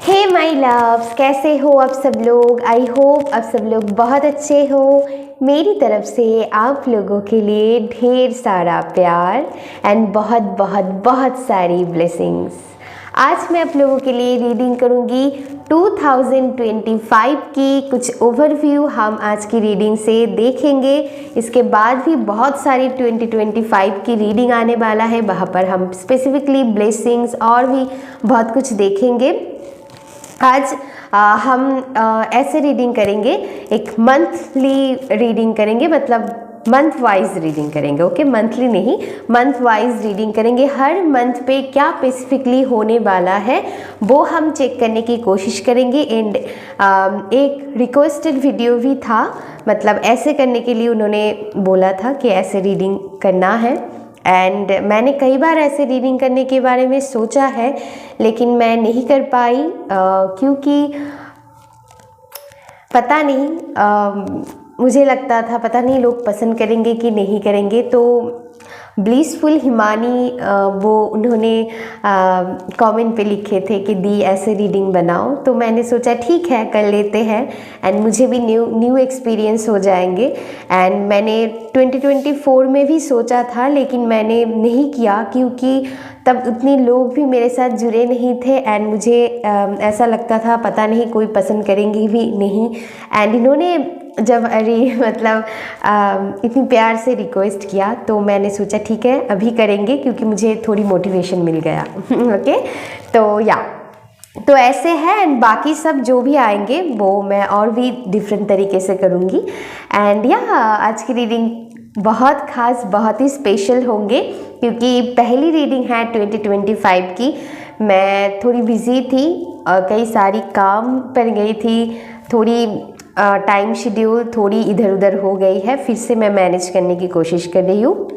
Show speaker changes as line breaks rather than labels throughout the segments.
Hey my loves, कैसे हो आप सब लोग। आई होप आप सब लोग बहुत अच्छे हो। मेरी तरफ से आप लोगों के लिए ढेर सारा प्यार एंड बहुत बहुत बहुत सारी ब्लेसिंग्स। आज मैं आप लोगों के लिए रीडिंग करूंगी 2025 की कुछ ओवरव्यू हम आज की रीडिंग से देखेंगे। इसके बाद भी बहुत सारी 2025 की रीडिंग आने वाला है, वहाँ पर हम स्पेसिफिकली ब्लेसिंग्स और भी बहुत कुछ देखेंगे। आज हम ऐसे रीडिंग करेंगे, एक मंथली रीडिंग करेंगे, मतलब मंथ वाइज रीडिंग करेंगे। ओके, मंथली नहीं, मंथ वाइज रीडिंग करेंगे। हर मंथ पे क्या स्पेसिफिकली होने वाला है वो हम चेक करने की कोशिश करेंगे। एंड एक रिक्वेस्टेड वीडियो भी था, मतलब ऐसे करने के लिए उन्होंने बोला था कि ऐसे रीडिंग करना है। एंड मैंने कई बार ऐसे रीडिंग करने के बारे में सोचा है, लेकिन मैं नहीं कर पाई क्योंकि पता नहीं, मुझे लगता था पता नहीं लोग पसंद करेंगे कि नहीं करेंगे। तो ब्लिसफुल हिमानी वो उन्होंने कमेंट पे लिखे थे कि दी ऐसे रीडिंग बनाओ, तो मैंने सोचा ठीक है कर लेते हैं एंड मुझे भी न्यू एक्सपीरियंस हो जाएंगे। एंड मैंने 2024 में भी सोचा था, लेकिन मैंने नहीं किया क्योंकि तब उतने लोग भी मेरे साथ जुड़े नहीं थे एंड मुझे ऐसा लगता था पता नहीं कोई पसंद करेंगे भी नहीं। एंड इन्होंने जब मतलब इतनी प्यार से रिक्वेस्ट किया तो मैंने सोचा ठीक है अभी करेंगे, क्योंकि मुझे थोड़ी मोटिवेशन मिल गया। ओके, तो ऐसे है। एंड बाकी सब जो भी आएंगे वो मैं और भी डिफरेंट तरीके से करूँगी। एंड आज की रीडिंग बहुत ख़ास, बहुत ही स्पेशल होंगे क्योंकि पहली रीडिंग है 2025 की। मैं थोड़ी बिज़ी थी, कई सारी काम पर गई थी, थोड़ी टाइम शेड्यूल थोड़ी इधर उधर हो गई है। फिर से मैं मैनेज करने की कोशिश कर रही हूँ,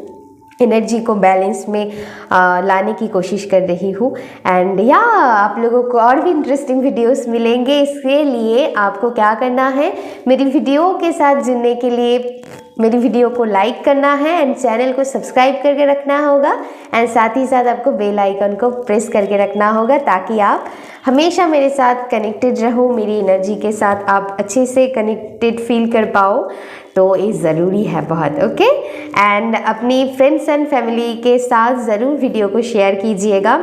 एनर्जी को बैलेंस में लाने की कोशिश कर रही हूँ। एंड आप लोगों को और भी इंटरेस्टिंग वीडियोस मिलेंगे। इसके लिए आपको क्या करना है, मेरी वीडियो के साथ जुड़ने के लिए मेरी वीडियो को लाइक करना है एंड चैनल को सब्सक्राइब करके रखना होगा। एंड साथ ही साथ आपको बेल आइकन को प्रेस करके रखना होगा ताकि आप हमेशा मेरे साथ कनेक्टेड रहो, मेरी एनर्जी के साथ आप अच्छे से कनेक्टेड फील कर पाओ। तो ये ज़रूरी है बहुत। ओके, एंड अपनी फ्रेंड्स एंड फैमिली के साथ ज़रूर वीडियो को शेयर कीजिएगा।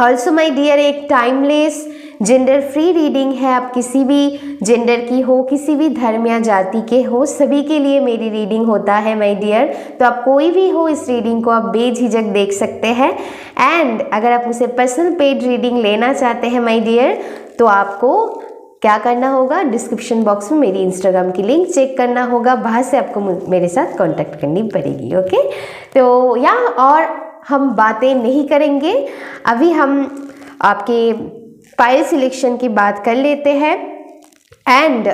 ऑल्सो माय डियर, एक टाइमलेस जेंडर फ्री रीडिंग है। आप किसी भी जेंडर की हो, किसी भी धर्म या जाति के हो, सभी के लिए मेरी रीडिंग होता है माय डियर। तो आप कोई भी हो, इस रीडिंग को आप बेझिझक देख सकते हैं। एंड अगर आप मुझसे पर्सनल पेड रीडिंग लेना चाहते हैं माय डियर, तो आपको क्या करना होगा, डिस्क्रिप्शन बॉक्स में मेरी इंस्टाग्राम की लिंक चेक करना होगा, वहाँ से आपको मेरे साथ कांटेक्ट करनी पड़ेगी। ओके, तो और हम बातें नहीं करेंगे, अभी हम आपके फाइल सिलेक्शन की बात कर लेते हैं। एंड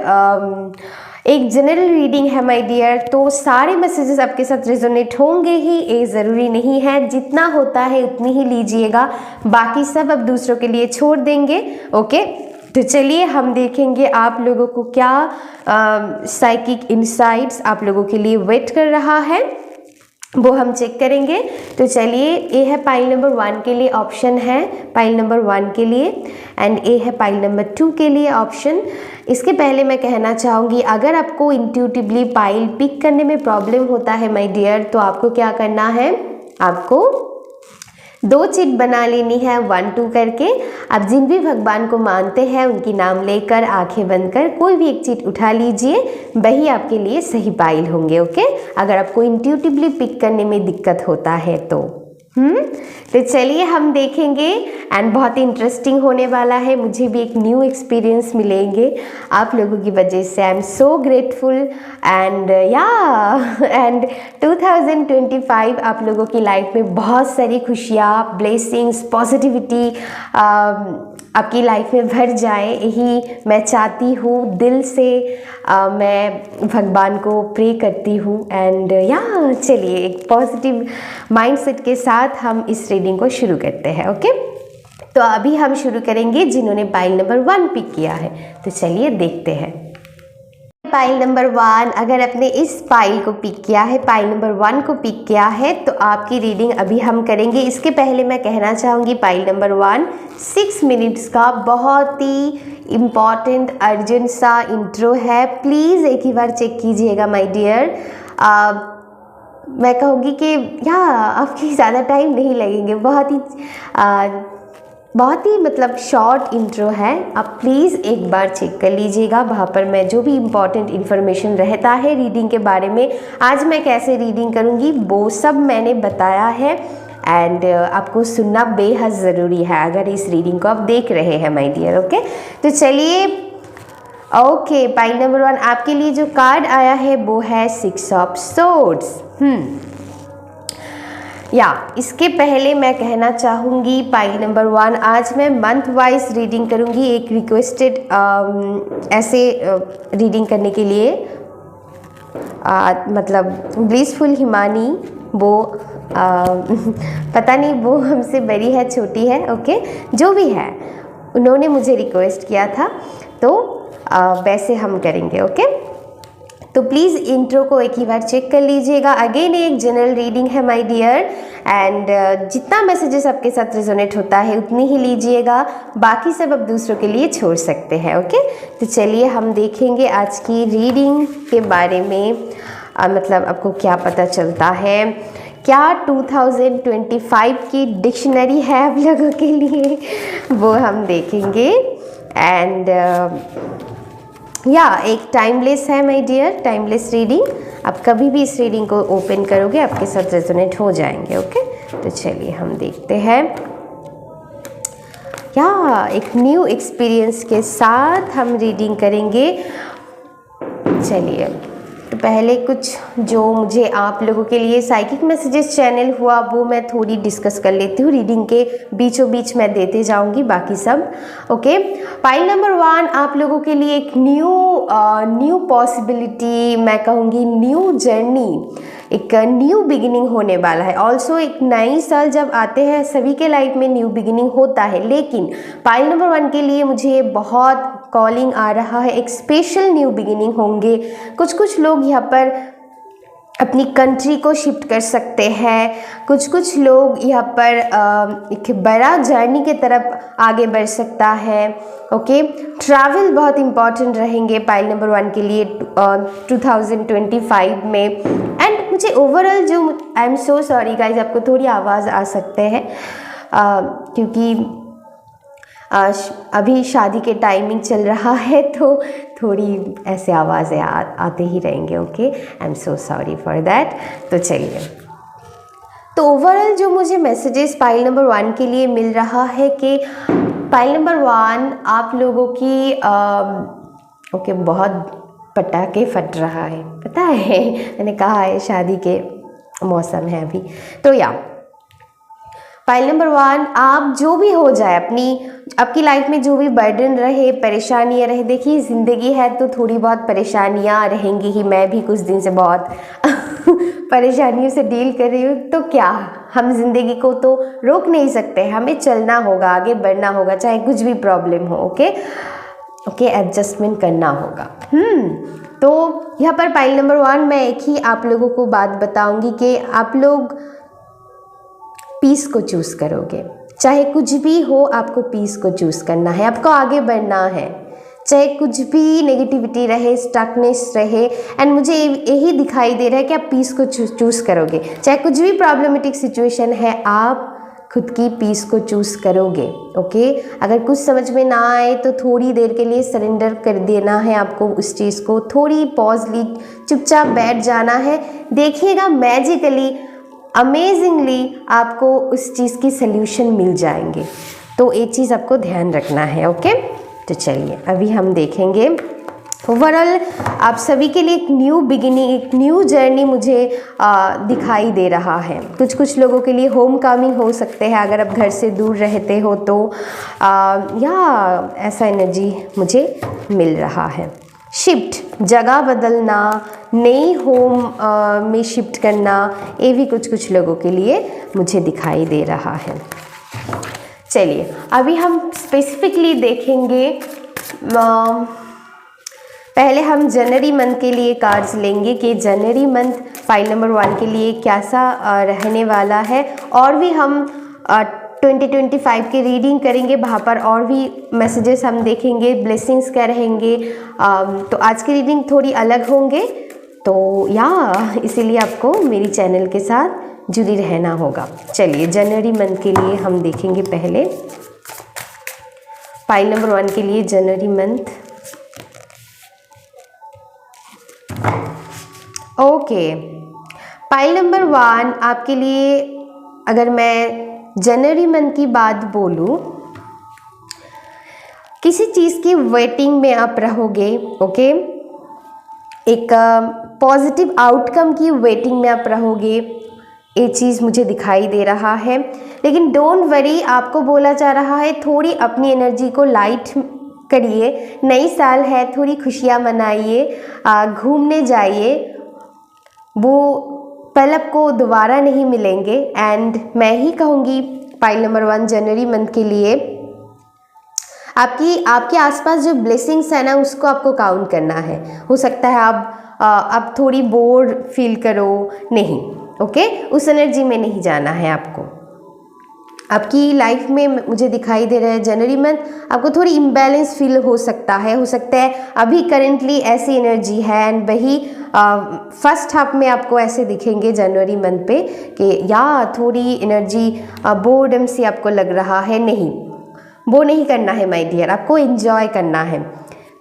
एक जनरल रीडिंग है माय डियर, तो सारे मैसेजेस आपके साथ रेजोनेट होंगे ही, ये ज़रूरी नहीं है। जितना होता है उतनी ही लीजिएगा, बाकी सब अब दूसरों के लिए छोड़ देंगे। ओके, तो चलिए हम देखेंगे आप लोगों को क्या साइकिक इनसाइट्स आप लोगों के लिए वेट कर रहा है, वो हम चेक करेंगे। तो चलिए, ये है पाइल नंबर 1 के लिए ऑप्शन है, पाइल नंबर 1 के लिए, एंड ये है पाइल नंबर 2 के लिए ऑप्शन। इसके पहले मैं कहना चाहूँगी, अगर आपको इंट्यूटिवली पाइल पिक करने में प्रॉब्लम होता है माय डियर, तो आपको क्या करना है, आपको 2 चिट बना लेनी है 1 2 करके। आप जिन भी भगवान को मानते हैं उनकी नाम लेकर आंखें बंद कर कोई भी एक चिट उठा लीजिए, वही आपके लिए सही पाइल होंगे। ओके, अगर आपको इंट्यूटिवली पिक करने में दिक्कत होता है तो चलिए हम देखेंगे। एंड बहुत ही इंटरेस्टिंग होने वाला है, मुझे भी एक न्यू एक्सपीरियंस मिलेंगे आप लोगों की वजह से। आई am so grateful. And and 2025 आप लोगों की लाइफ में बहुत सारी खुशियाँ, ब्लेसिंग्स, पॉजिटिविटी आपकी लाइफ में भर जाए, यही मैं चाहती हूँ दिल से। मैं भगवान को प्रे करती हूँ। एंड चलिए एक पॉजिटिव माइंडसेट के साथ हम इस रीडिंग को शुरू करते हैं। ओके, तो अभी हम शुरू करेंगे जिन्होंने पाइल नंबर 1 पिक किया है, तो चलिए देखते हैं। पाइल नंबर 1, अगर आपने इस पाइल को पिक किया है, पाइल नंबर 1 को पिक किया है, तो आपकी रीडिंग अभी हम करेंगे। इसके पहले मैं कहना चाहूँगी पाइल नंबर 1 6 मिनट्स का बहुत ही इम्पॉर्टेंट अर्जेंट सा इंट्रो है। प्लीज़ एक ही बार चेक कीजिएगा माय डियर। मैं कहूँगी कि आपकी ज़्यादा टाइम नहीं लगेंगे, बहुत ही मतलब शॉर्ट इंट्रो है। आप प्लीज़ एक बार चेक कर लीजिएगा, वहाँ पर मैं जो भी इम्पॉर्टेंट इन्फॉर्मेशन रहता है रीडिंग के बारे में, आज मैं कैसे रीडिंग करूँगी वो सब मैंने बताया है। एंड आपको सुनना बेहद ज़रूरी है अगर इस रीडिंग को आप देख रहे हैं माय डियर। ओके, तो चलिए ओके पाइल नंबर 1 आपके लिए जो कार्ड आया है वो है 6 ऑफ सोर्ड्स। इसके पहले मैं कहना चाहूँगी पाइल नंबर 1 आज मैं मंथ वाइज रीडिंग करूँगी। एक रिक्वेस्टेड ऐसे रीडिंग करने के लिए मतलब ब्लिसफुल हिमानी वो पता नहीं वो हमसे बड़ी है छोटी है, ओके जो भी है उन्होंने मुझे रिक्वेस्ट किया था, तो वैसे हम करेंगे। ओके, तो प्लीज़ इंट्रो को एक ही बार चेक कर लीजिएगा। अगेन एक जनरल रीडिंग है माय डियर, एंड जितना मैसेजेस आपके साथ रेजोनेट होता है उतनी ही लीजिएगा, बाकी सब आप दूसरों के लिए छोड़ सकते हैं। ओके, तो चलिए हम देखेंगे आज की रीडिंग के बारे में, मतलब आपको क्या पता चलता है, क्या 2025 की डिक्शनरी है आप लोगों के लिए वो हम देखेंगे। एंड एक टाइमलेस है माय डियर, टाइमलेस रीडिंग। आप कभी भी इस रीडिंग को ओपन करोगे आपके साथ रेजोनेट हो जाएंगे। ओके, तो चलिए हम देखते हैं। एक न्यू एक्सपीरियंस के साथ हम रीडिंग करेंगे। चलिए, तो पहले कुछ जो मुझे आप लोगों के लिए साइकिक मैसेजेस चैनल हुआ वो मैं थोड़ी डिस्कस कर लेती हूँ, रीडिंग के बीचों बीच मैं देते जाऊँगी बाकी सब। ओके, पाइल नंबर 1 आप लोगों के लिए एक न्यू पॉसिबिलिटी, मैं कहूँगी न्यू जर्नी, एक न्यू बिगिनिंग होने वाला है। ऑल्सो एक नई साल जब आते हैं सभी के लाइफ में न्यू बिगिनिंग होता है, लेकिन पाइल नंबर 1 के लिए मुझे बहुत कॉलिंग आ रहा है, एक स्पेशल न्यू बिगिनिंग होंगे। कुछ लोग यहाँ पर अपनी कंट्री को शिफ्ट कर सकते हैं, कुछ लोग यहाँ पर एक बड़ा जर्नी के तरफ आगे बढ़ सकता है। ओके, ट्रैवल बहुत इम्पॉर्टेंट रहेंगे पाइल नंबर 1 के लिए 2025 में। एंड मुझे ओवरऑल जो आई एम सो सॉरी गाइज, आपको थोड़ी आवाज़ आ सकते हैं क्योंकि अभी शादी के टाइमिंग चल रहा है तो थोड़ी ऐसे आवाज़ें आते ही रहेंगे। Okay, I am so sorry for that. तो चलिए, तो ओवरऑल जो मुझे मैसेजेस पाइल नंबर 1 के लिए मिल रहा है कि पाइल नंबर 1 आप लोगों की ओके बहुत पटाखे फट रहा है, पता है मैंने कहा है शादी के मौसम है अभी। तो पाइल नंबर 1 आप जो भी हो जाए आपकी लाइफ में जो भी बर्डन रहे, परेशानियाँ रहे, देखिए ज़िंदगी है तो थोड़ी बहुत परेशानियाँ रहेंगी ही। मैं भी कुछ दिन से बहुत परेशानियों से डील कर रही हूँ, तो क्या हम ज़िंदगी को तो रोक नहीं सकते, हमें चलना होगा, आगे बढ़ना होगा, चाहे कुछ भी प्रॉब्लम हो। ओके, एडजस्टमेंट करना होगा। तो यहाँ पर पाइल नंबर 1 मैं एक ही आप लोगों को बात बताऊँगी कि आप लोग पीस को चूज़ करोगे, चाहे कुछ भी हो आपको पीस को चूज़ करना है, आपको आगे बढ़ना है, चाहे कुछ भी नेगेटिविटी रहे, स्टकनेस रहे। एंड मुझे यही दिखाई दे रहा है कि आप पीस को चूज़ करोगे, चाहे कुछ भी प्रॉब्लमेटिक सिचुएशन है आप खुद की पीस को चूज़ करोगे। ओके, अगर कुछ समझ में ना आए तो थोड़ी देर के लिए सरेंडर कर देना है आपको उस चीज़ को, थोड़ी पॉज ली, चुपचाप बैठ जाना है। देखिएगा मैजिकली, अमेजिंगली आपको उस चीज़ की सल्यूशन मिल जाएंगे। तो एक चीज़ आपको ध्यान रखना है। ओके, तो चलिए अभी हम देखेंगे ओवरऑल आप सभी के लिए एक न्यू बिगिनिंग, एक न्यू जर्नी मुझे दिखाई दे रहा है। कुछ लोगों के लिए होम कमिंग हो सकते हैं अगर आप घर से दूर रहते हो तो ऐसा एनर्जी मुझे मिल रहा है। शिफ्ट, जगह बदलना, नई होम में शिफ्ट करना, ये भी कुछ लोगों के लिए मुझे दिखाई दे रहा है। चलिए अभी हम स्पेसिफिकली देखेंगे पहले हम जनवरी मंथ के लिए कार्ड्स लेंगे कि जनवरी मंथ फाइल नंबर 1 के लिए कैसा रहने वाला है, और भी हम 2025 की रीडिंग करेंगे, वहाँ पर और भी मैसेजेस हम देखेंगे, ब्लेसिंग्स क्या रहेंगे। तो आज की रीडिंग थोड़ी अलग होंगे, तो इसीलिए आपको मेरी चैनल के साथ जुड़ी रहना होगा। चलिए जनवरी मंथ के लिए हम देखेंगे पहले फाइल नंबर 1 के लिए जनवरी मंथ। ओके, फाइल नंबर 1 आपके लिए, अगर मैं जनवरी मंथ की बात बोलूँ, किसी चीज़ की वेटिंग में आप रहोगे। ओके, एक पॉजिटिव आउटकम की वेटिंग में आप रहोगे, ये चीज़ मुझे दिखाई दे रहा है। लेकिन डोंट वरी, आपको बोला जा रहा है थोड़ी अपनी एनर्जी को लाइट करिए, नई साल है, थोड़ी खुशियाँ मनाइए, घूमने जाइए, वो पल आपको दोबारा नहीं मिलेंगे। एंड मैं ही कहूँगी फाइल नंबर 1 जनवरी मंथ के लिए, आपके आसपास जो ब्लेसिंग्स है ना, उसको आपको काउंट करना है। हो सकता है आप थोड़ी बोर फील करो, नहीं, ओके, उस एनर्जी में नहीं जाना है आपको। आपकी लाइफ में मुझे दिखाई दे रहा है जनवरी मंथ आपको थोड़ी इम्बैलेंस फील हो सकता है अभी करेंटली ऐसी एनर्जी है, एंड वही फर्स्ट हाफ में आपको ऐसे दिखेंगे जनवरी मंथ पे कि थोड़ी एनर्जी बोर्डम सी आपको लग रहा है। नहीं, वो नहीं करना है माय डियर, आपको एंजॉय करना है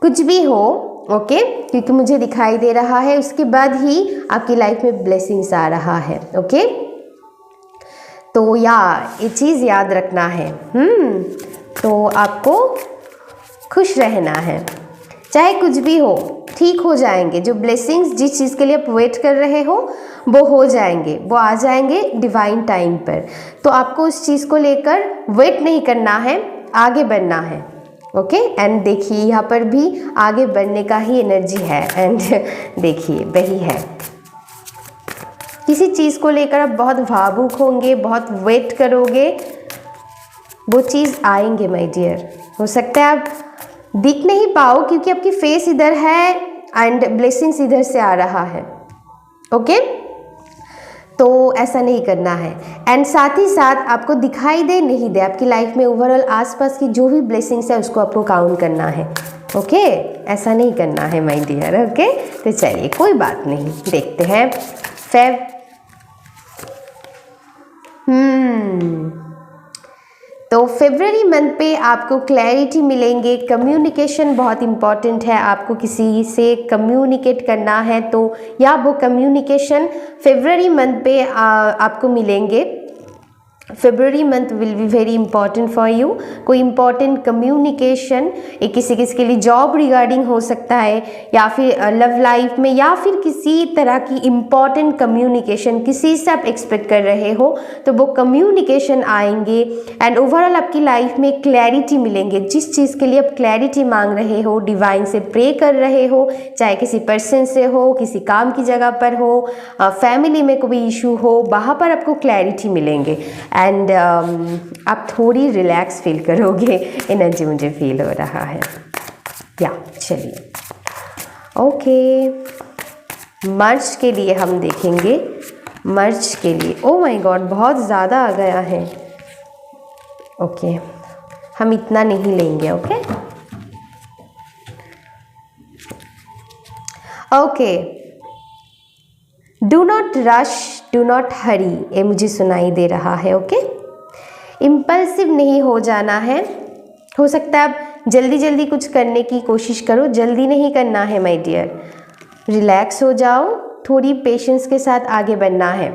कुछ भी हो, ओके, क्योंकि मुझे दिखाई दे रहा है उसके बाद ही आपकी लाइफ में ब्लेसिंग्स आ रहा है। ओके, तो ये चीज़ याद रखना है। तो आपको खुश रहना है, चाहे कुछ भी हो, ठीक हो जाएंगे। जो ब्लेसिंग्स, जिस चीज़ के लिए आप वेट कर रहे हो, वो हो जाएंगे, वो आ जाएंगे डिवाइन टाइम पर। तो आपको उस चीज़ को लेकर वेट नहीं करना है, आगे बढ़ना है। ओके, एंड देखिए यहाँ पर भी आगे बढ़ने का ही एनर्जी है, एंड देखिए वही है। किसी चीज़ को लेकर आप बहुत भावुक होंगे, बहुत वेट करोगे, वो चीज़ आएंगे माय डियर। हो सकता है आप दिख नहीं पाओ क्योंकि आपकी फेस इधर है एंड ब्लेसिंग्स इधर से आ रहा है। ओके, तो ऐसा नहीं करना है। एंड साथ ही साथ आपको दिखाई दे नहीं दे, आपकी लाइफ में ओवरऑल आसपास की जो भी ब्लेसिंग्स है उसको आपको काउंट करना है। ओके, ऐसा नहीं करना है माय डियर। ओके, तो चलिए कोई बात नहीं, देखते हैं फेब। तो फरवरी मंथ पे आपको क्लैरिटी मिलेंगे। कम्युनिकेशन बहुत इम्पॉर्टेंट है, आपको किसी से कम्युनिकेट करना है तो वो कम्युनिकेशन फरवरी मंथ पे आपको मिलेंगे। February month will be very important for you. कोई इंपॉर्टेंट कम्युनिकेशन, किसी के लिए जॉब रिगार्डिंग हो सकता है, या फिर लव लाइफ में, या फिर किसी तरह की इम्पॉर्टेंट कम्युनिकेशन किसी से आप एक्सपेक्ट कर रहे हो, तो वो कम्युनिकेशन आएंगे। एंड ओवरऑल आपकी लाइफ में क्लैरिटी मिलेंगे। जिस चीज़ के लिए आप क्लैरिटी मांग रहे हो, डिवाइन से प्रे कर रहे हो, चाहे किसी पर्सन से हो, किसी काम की जगह पर हो, फैमिली में कोई इशू हो, वहाँ पर आपको क्लैरिटी मिलेंगे। एंड आप थोड़ी रिलैक्स फील करोगे, एनर्जी मुझे फील हो रहा है। चलिए ओके, मार्च के लिए हम देखेंगे। मार्च के लिए ओ माय गॉड, बहुत ज़्यादा आ गया है। ओके, हम इतना नहीं लेंगे। Okay, do not rush, do not हरी, ये मुझे सुनाई दे रहा है। ओके, इम्पल्सिव नहीं हो जाना है। हो सकता है आप जल्दी जल्दी कुछ करने की कोशिश करो, जल्दी नहीं करना है माय डियर। रिलैक्स हो जाओ, थोड़ी पेशेंस के साथ आगे बढ़ना है।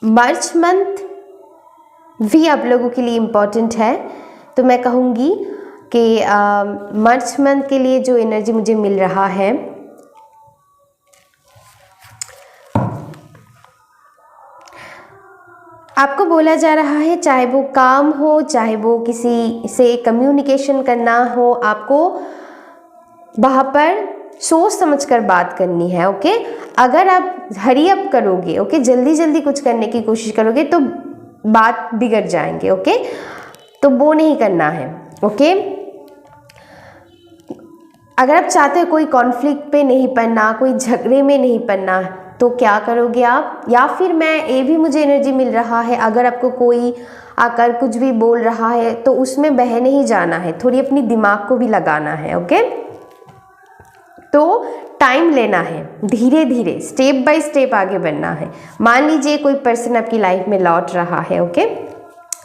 मार्च मंथ भी आप लोगों के लिए इम्पॉर्टेंट है, तो मैं कहूँगी कि मार्च मंथ के लिए जो एनर्जी मुझे मिल रहा है, आपको बोला जा रहा है, चाहे वो काम हो, चाहे वो किसी से कम्युनिकेशन करना हो, आपको वहाँ पर सोच समझकर बात करनी है। ओके, अगर आप हरी अप करोगे, ओके, जल्दी जल्दी कुछ करने की कोशिश करोगे तो बात बिगड़ जाएंगे। ओके, तो वो नहीं करना है। ओके, अगर आप चाहते हो कोई कॉन्फ्लिक्ट पे नहीं पड़ना, कोई झगड़े में नहीं पड़ना, तो क्या करोगे आप? या फिर ये भी मुझे एनर्जी मिल रहा है, अगर आपको कोई आकर कुछ भी बोल रहा है तो उसमें बह नहीं जाना है, थोड़ी अपनी दिमाग को भी लगाना है। ओके, तो टाइम लेना है, धीरे धीरे स्टेप बाय स्टेप आगे बढ़ना है। मान लीजिए कोई पर्सन आपकी लाइफ में लौट रहा है, ओके,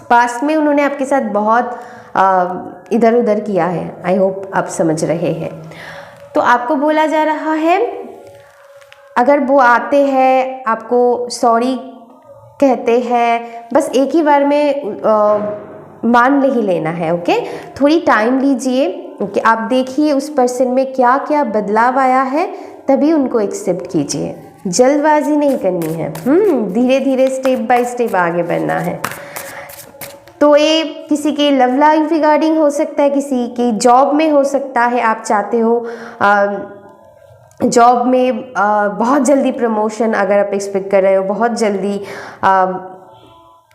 पास्ट में उन्होंने आपके साथ बहुत इधर उधर किया है, आई होप आप समझ रहे हैं। तो आपको बोला जा रहा है, अगर वो आते हैं, आपको सॉरी कहते हैं, बस एक ही बार में मान नहीं लेना है। ओके, थोड़ी टाइम लीजिए। ओके, आप देखिए उस पर्सन में क्या क्या बदलाव आया है, तभी उनको एक्सेप्ट कीजिए। जल्दबाजी नहीं करनी है, धीरे धीरे स्टेप बाय स्टेप आगे बढ़ना है। तो ये किसी के लव लाइफ रिगार्डिंग हो सकता है, किसी की जॉब में हो सकता है। आप चाहते हो जॉब में बहुत जल्दी प्रमोशन अगर आप एक्सपेक्ट कर रहे हो, बहुत जल्दी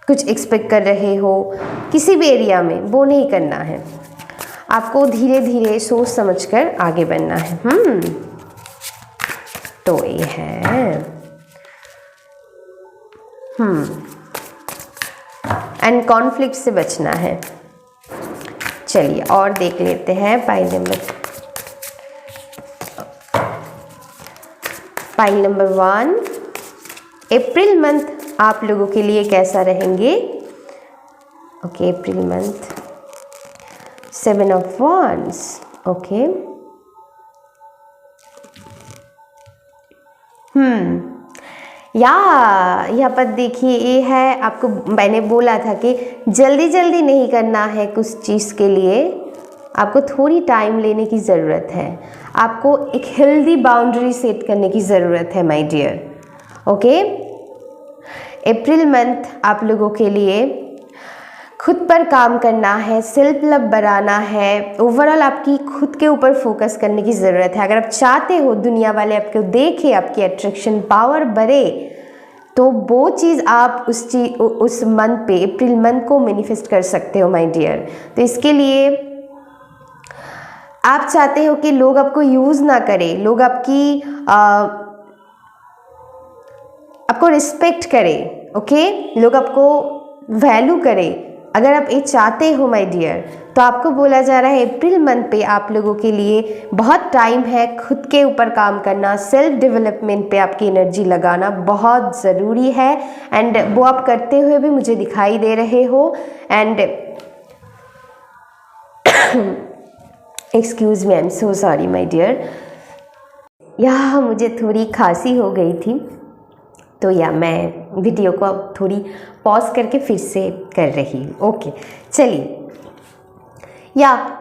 कुछ एक्सपेक्ट कर रहे हो किसी भी एरिया में, वो नहीं करना है। आपको धीरे धीरे सोच समझकर आगे बढ़ना है। तो ये है एंड कॉन्फ्लिक्ट से बचना है। चलिए और देख लेते हैं पाइल नंबर 1। अप्रैल मंथ आप लोगों के लिए कैसा रहेंगे? Okay, April month 7 of Wands। Okay, यहाँ पर देखिए, ये है, आपको मैंने बोला था कि जल्दी जल्दी नहीं करना है कुछ चीज़ के लिए, आपको थोड़ी टाइम लेने की ज़रूरत है। आपको एक हेल्दी बाउंड्री सेट करने की ज़रूरत है my dear. Okay, April month आप लोगों के लिए खुद पर काम करना है, सेल्फ लव बढ़ाना है, ओवरऑल आपकी खुद के ऊपर फोकस करने की ज़रूरत है। अगर आप चाहते हो दुनिया वाले आपको देखें, आपकी अट्रैक्शन पावर बढ़े, तो वो चीज़ आप उस मंथ पे, अप्रैल मंथ को मैनिफेस्ट कर सकते हो माय डियर। तो इसके लिए आप चाहते हो कि लोग आपको यूज़ ना करें, लोग आपको रिस्पेक्ट करें। ओके, लोग आपको वैल्यू करें। अगर आप ये चाहते हो माय डियर, तो आपको बोला जा रहा है अप्रैल मंथ पे आप लोगों के लिए बहुत टाइम है खुद के ऊपर काम करना, सेल्फ डेवलपमेंट पे आपकी एनर्जी लगाना बहुत ज़रूरी है। एंड वो आप करते हुए भी मुझे दिखाई दे रहे हो। And excuse me, I am so sorry my dear, यहाँ मुझे थोड़ी खांसी हो गई थी, तो मैं वीडियो को अब थोड़ी पॉज करके फिर से कर रही हूँ। ओके, चलिए,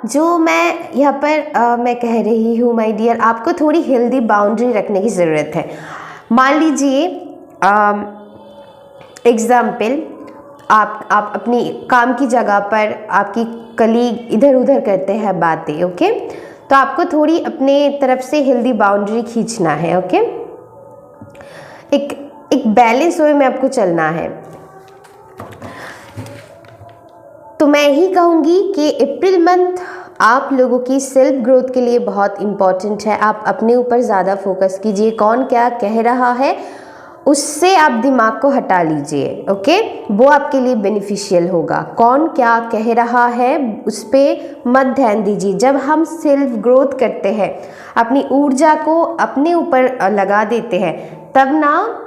जो मैं यहाँ पर मैं कह रही हूँ माय डियर, आपको थोड़ी हेल्दी बाउंड्री रखने की ज़रूरत है। मान लीजिए एग्ज़ाम्पल, आप अपनी काम की जगह पर आपकी कलीग इधर उधर करते हैं बातें। ओके, तो आपको थोड़ी अपने तरफ से हेल्दी बाउंड्री खींचना है। ओके, एक बैलेंस वे में आपको चलना है। तो मैं ही कहूँगी कि अप्रैल मंथ आप लोगों की सेल्फ ग्रोथ के लिए बहुत इम्पॉर्टेंट है। आप अपने ऊपर ज़्यादा फोकस कीजिए, कौन क्या कह रहा है उससे आप दिमाग को हटा लीजिए। ओके, वो आपके लिए बेनिफिशियल होगा। कौन क्या कह रहा है उस पर मत ध्यान दीजिए। जब हम सेल्फ ग्रोथ करते हैं, अपनी ऊर्जा को अपने ऊपर लगा देते हैं, तब ना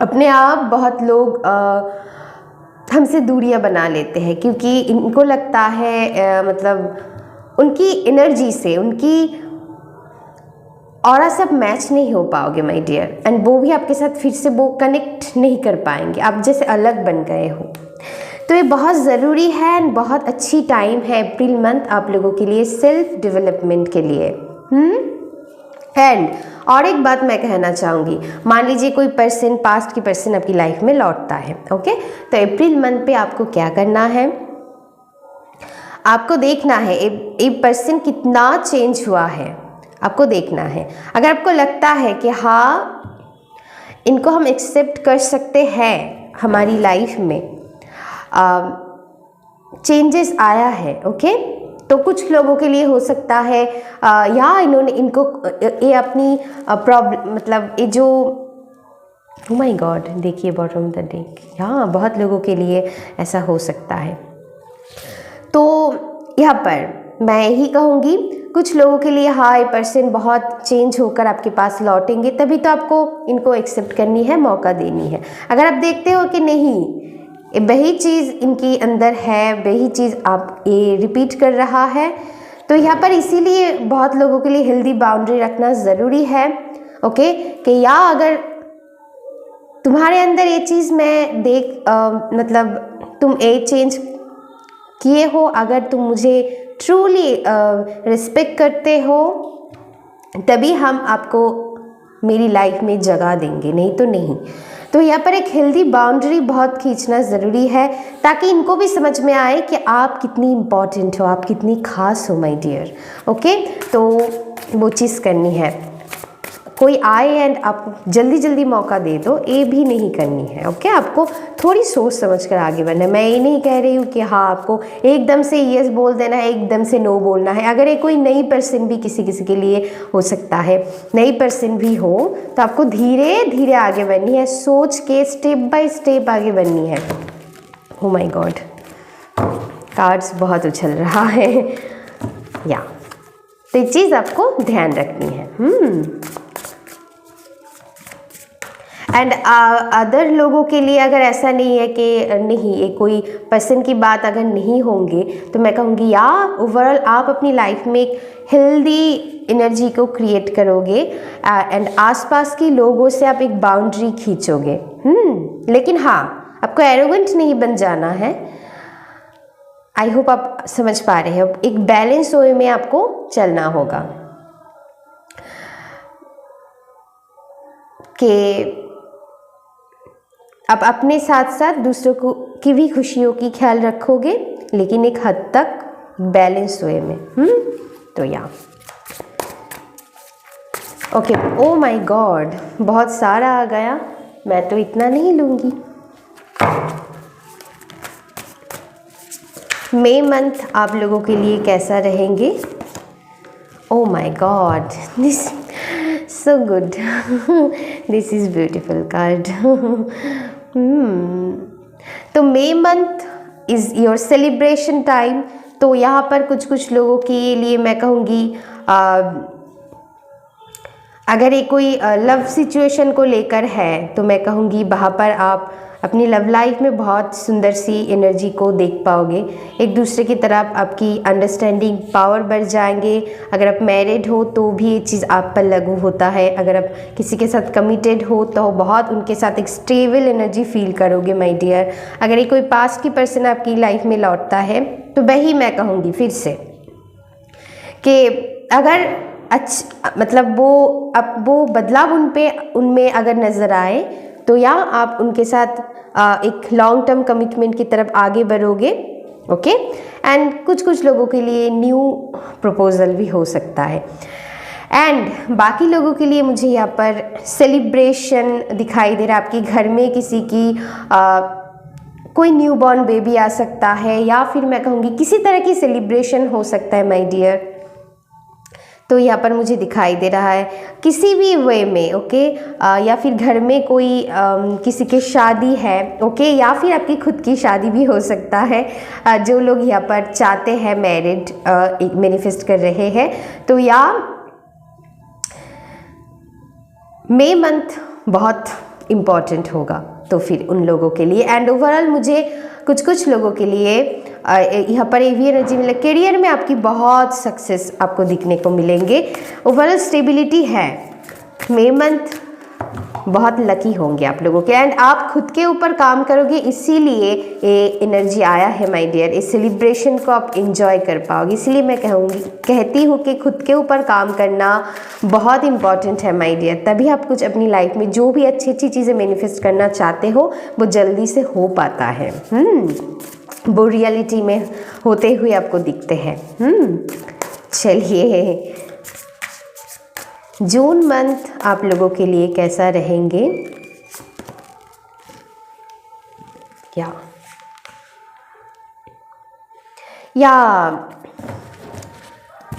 अपने आप बहुत लोग हमसे दूरियां बना लेते हैं, क्योंकि इनको लगता है मतलब उनकी एनर्जी से, उनकी और सब मैच नहीं हो पाओगे माय डियर। एंड वो भी आपके साथ फिर से वो कनेक्ट नहीं कर पाएंगे, आप जैसे अलग बन गए हो। तो ये बहुत ज़रूरी है एंड बहुत अच्छी टाइम है अप्रैल मंथ आप लोगों के लिए सेल्फ डेवलपमेंट के लिए। एंड और एक बात मैं कहना चाहूँगी, मान लीजिए कोई पर्सन, पास्ट की पर्सन आपकी लाइफ में लौटता है। ओके, तो अप्रैल मंथ पे आपको क्या करना है, आपको देखना है एक पर्सन कितना चेंज हुआ है, आपको देखना है। अगर आपको लगता है कि हाँ इनको हम एक्सेप्ट कर सकते हैं, हमारी लाइफ में चेंजेस आया है, ओके, तो कुछ लोगों के लिए हो सकता है या इन्होंने इनको ये अपनी प्रॉब्लम मतलब ये जो ओ माय गॉड, देखिए बॉटम ऑफ द डेक, हाँ बहुत लोगों के लिए ऐसा हो सकता है। तो यहाँ पर मैं यही कहूँगी कुछ लोगों के लिए हाँ ये पर्सन बहुत चेंज होकर आपके पास लौटेंगे, तभी तो आपको इनको एक्सेप्ट करनी है, मौका देनी है। अगर आप देखते हो कि नहीं वही चीज़ इनकी अंदर है, वही चीज़ आप ये रिपीट कर रहा है, तो यहाँ पर इसीलिए बहुत लोगों के लिए हेल्दी बाउंड्री रखना ज़रूरी है। ओके, कि या अगर तुम्हारे अंदर ये चीज़ मैं मतलब तुम ये चेंज किए हो, अगर तुम मुझे ट्रूली रिस्पेक्ट करते हो, तभी हम आपको मेरी लाइफ में जगह देंगे, नहीं तो नहीं। तो यहाँ पर एक हेल्दी बाउंड्री बहुत खींचना ज़रूरी है, ताकि इनको भी समझ में आए कि आप कितनी इम्पॉर्टेंट हो, आप कितनी खास हो माय डियर। ओके, तो वो चीज़ करनी है। कोई आए एंड आप जल्दी जल्दी मौका दे दो, ये भी नहीं करनी है। ओके, आपको थोड़ी सोच समझ कर आगे बढ़ना है। मैं ये नहीं कह रही हूँ कि हाँ आपको एकदम से यस बोल देना है, एकदम से नो बोलना है। अगर ये कोई नई पर्सन भी किसी किसी के लिए हो सकता है, नई पर्सन भी हो, तो आपको धीरे धीरे आगे बढ़नी है, सोच के स्टेप बाय स्टेप आगे बढ़नी है। ओ माय गॉड, कार्ड्स बहुत उछल रहा है या, तो ये चीज़ आपको ध्यान रखनी है। एंड अदर लोगों के लिए अगर ऐसा नहीं है कि नहीं ये कोई पर्सन की बात अगर नहीं होंगे, तो मैं कहूँगी या ओवरऑल आप अपनी लाइफ में एक हेल्दी एनर्जी को क्रिएट करोगे एंड आसपास के लोगों से आप एक बाउंड्री खींचोगे। लेकिन हाँ, आपको एरोगेंट नहीं बन जाना है। आई होप आप समझ पा रहे हो, एक बैलेंस वे में आपको चलना होगा कि आप अपने साथ साथ दूसरों को की भी खुशियों की ख्याल रखोगे, लेकिन एक हद तक बैलेंस वे में। तो या ओके, ओ माय गॉड, बहुत सारा आ गया, मैं तो इतना नहीं लूँगी। मई मंथ आप लोगों के लिए कैसा रहेंगे? Oh my god, this so good this is beautiful card तो May month is your celebration time. तो यहाँ पर कुछ कुछ लोगों के लिए मैं कहूँगी अगर ये कोई लव सिचुएशन को लेकर है, तो मैं कहूँगी वहाँ पर आप अपनी लव लाइफ में बहुत सुंदर सी एनर्जी को देख पाओगे। एक दूसरे की तरफ आपकी अंडरस्टैंडिंग पावर बढ़ जाएंगे। अगर आप मैरिड हो तो भी ये चीज़ आप पर लागू होता है। अगर आप किसी के साथ कमिटेड हो तो बहुत उनके साथ एक स्टेबल एनर्जी फील करोगे माय डियर। अगर ये कोई पास्ट की पर्सन आपकी लाइफ में लौटता है, तो वही मैं कहूँगी फिर से कि अगर मतलब वो बदलाव उनमें अगर नज़र आए, तो या आप उनके साथ एक लॉन्ग टर्म कमिटमेंट की तरफ आगे बढ़ोगे। ओके, एंड कुछ लोगों के लिए न्यू प्रपोजल भी हो सकता है। एंड बाकी लोगों के लिए मुझे यहाँ पर सेलिब्रेशन दिखाई दे रहा है। आपके घर में किसी की कोई न्यूबॉर्न बेबी आ सकता है, या फिर मैं कहूँगी किसी तरह की सेलिब्रेशन हो सकता है माय डियर। तो यहाँ पर मुझे दिखाई दे रहा है किसी भी वे में। ओके, या फिर घर में कोई किसी की शादी है। ओके, या फिर आपकी खुद की शादी भी हो सकता है। जो लोग यहाँ पर चाहते हैं मैरिड मैनिफेस्ट कर रहे हैं, तो या मई मंथ बहुत इम्पॉर्टेंट होगा तो फिर उन लोगों के लिए। एंड ओवरऑल मुझे कुछ लोगों के लिए यहाँ पर एवी एनर्जी मिले। करियर में आपकी बहुत सक्सेस आपको दिखने को मिलेंगे। ओवरऑल स्टेबिलिटी है। मई मंथ बहुत लकी होंगे आप लोगों के, एंड आप खुद के ऊपर काम करोगे, इसीलिए ये एनर्जी आया है माय डियर। इस सेलिब्रेशन को आप एंजॉय कर पाओगे। इसीलिए मैं कहती हूँ कि खुद के ऊपर काम करना बहुत इंपॉर्टेंट है माय डियर। तभी आप कुछ अपनी लाइफ में जो भी अच्छी चीज़ें मैनिफेस्ट करना चाहते हो, वो जल्दी से हो पाता है। वो रियलिटी में होते हुए आपको दिखते हैं। चलिए, जून मंथ आप लोगों के लिए कैसा रहेंगे? या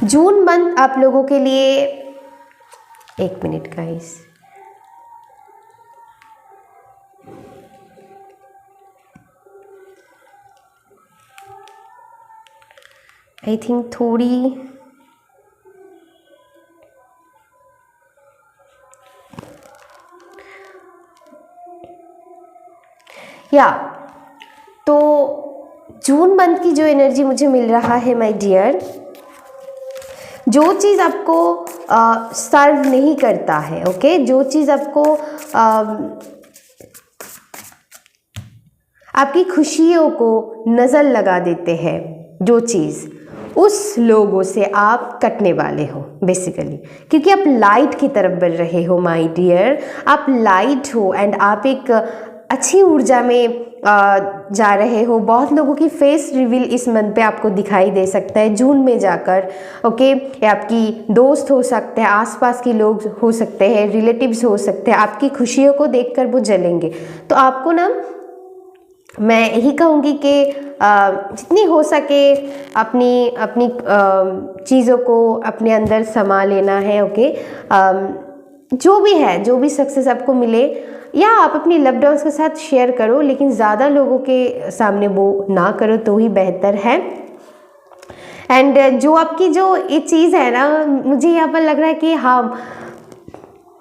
जून मंथ आप लोगों के लिए, एक मिनट गाइस, आई थिंक थोड़ी तो जून मंथ की जो एनर्जी मुझे मिल रहा है माय डियर, जो चीज़ आपको सर्व नहीं करता है, ओके, जो चीज़ आपको आपकी खुशियों को नज़र लगा देते हैं, जो चीज़, उस लोगों से आप कटने वाले हो बेसिकली, क्योंकि आप लाइट की तरफ बढ़ रहे हो माय डियर, आप लाइट हो एंड आप एक अच्छी ऊर्जा में जा रहे हो। बहुत लोगों की फेस रिवील इस मंथ पे आपको दिखाई दे सकता है जून में जाकर, ओके, या आपकी दोस्त हो सकते हैं, आसपास के लोग हो सकते हैं, रिलेटिव्स हो सकते हैं, आपकी खुशियों को देखकर वो जलेंगे। तो आपको ना मैं यही कहूँगी कि जितनी हो सके अपनी अपनी चीज़ों को अपने अंदर समा लेना है, ओके। जो भी है, जो भी सक्सेस आपको मिले, या आप अपनी लव्ड वंस के साथ शेयर करो, लेकिन ज़्यादा लोगों के सामने वो ना करो तो ही बेहतर है। एंड जो आपकी जो ये चीज़ है ना, मुझे यहाँ पर लग रहा है कि हाँ,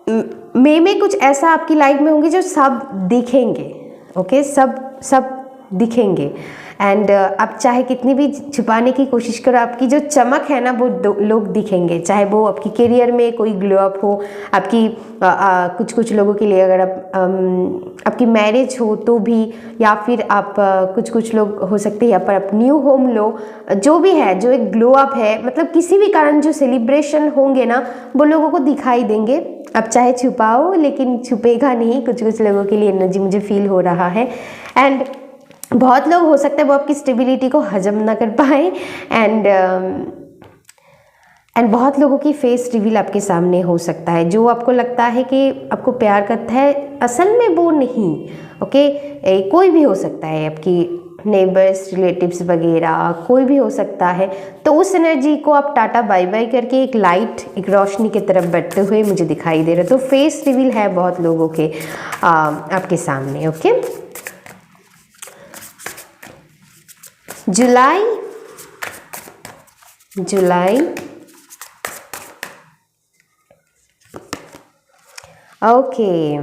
मई में कुछ ऐसा आपकी लाइफ में होंगे जो सब दिखेंगे, ओके, सब दिखेंगे। एंड आप चाहे कितनी भी छुपाने की कोशिश करो, आपकी जो चमक है ना वो लोग दिखेंगे, चाहे वो आपकी करियर में कोई ग्लो अप हो, आपकी कुछ लोगों के लिए अगर आपकी मैरिज हो तो भी, या फिर आप कुछ लोग हो सकते हैं यहाँ पर आप न्यू होम लो, जो भी है, जो एक ग्लो अप है, मतलब किसी भी कारण जो सेलिब्रेशन होंगे ना वो लोगों को दिखाई देंगे। अब चाहे छुपाओ, लेकिन छुपेगा नहीं, कुछ लोगों के लिए एनर्जी मुझे फील हो रहा है। एंड बहुत लोग हो सकता है वो आपकी स्टेबिलिटी को हजम ना कर पाए, एंड बहुत लोगों की फेस रिवील आपके सामने हो सकता है, जो आपको लगता है कि आपको प्यार करता है, असल में वो नहीं, ओके। कोई भी हो सकता है, आपकी नेबर्स, रिलेटिव्स वगैरह, कोई भी हो सकता है। तो उस एनर्जी को आप टाटा बाय बाय करके एक लाइट, एक रोशनी की तरफ बढ़ते हुए मुझे दिखाई दे रहा है। तो फेस रिवील है बहुत लोगों के आपके सामने, ओके। जुलाई ओके,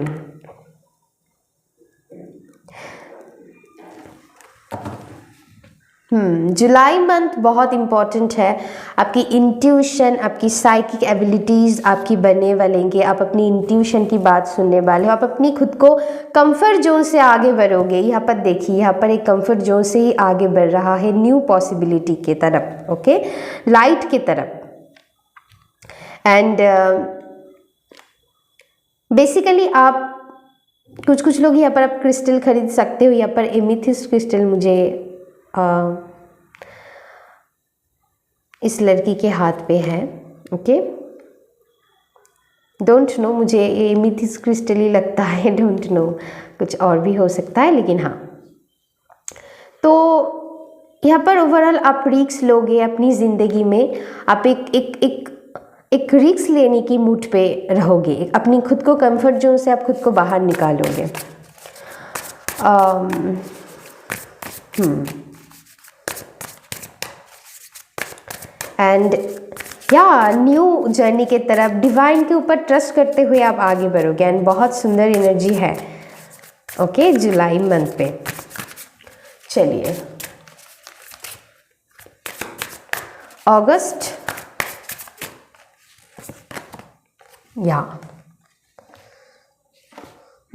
जुलाई मंथ बहुत इम्पॉर्टेंट है। आपकी इंट्यूशन, आपकी साइकिक एबिलिटीज़ आपकी बनने वालेंगे, आप अपनी इंट्यूशन की बात सुनने वाले हो, आप अपनी खुद को कंफर्ट जोन से आगे बढ़ोगे। यहाँ पर देखिए, यहाँ पर एक कंफर्ट जोन से ही आगे बढ़ रहा है न्यू पॉसिबिलिटी के तरफ, ओके, लाइट के तरफ। एंड बेसिकली आप कुछ लोग यहाँ पर आप क्रिस्टल खरीद सकते हो। यहाँ पर एमेथिस्ट क्रिस्टल मुझे इस लड़की के हाथ पे है, ओके। डोंट नो, मुझे ये एमेथिस्ट क्रिस्टल ही लगता है, डोंट नो, कुछ और भी हो सकता है, लेकिन हाँ। तो यहाँ पर ओवरऑल आप रिस्क लोगे अपनी ज़िंदगी में, आप एक रिस्क लेने की मूड पे रहोगे, अपनी खुद को कंफर्ट जोन से आप खुद को बाहर निकालोगे। एंड या न्यू जर्नी के तरफ डिवाइन के ऊपर ट्रस्ट करते हुए आप आगे बढ़ोगे। एंड बहुत सुंदर एनर्जी है, ओके, जुलाई मंथ पे। चलिए, अगस्त, या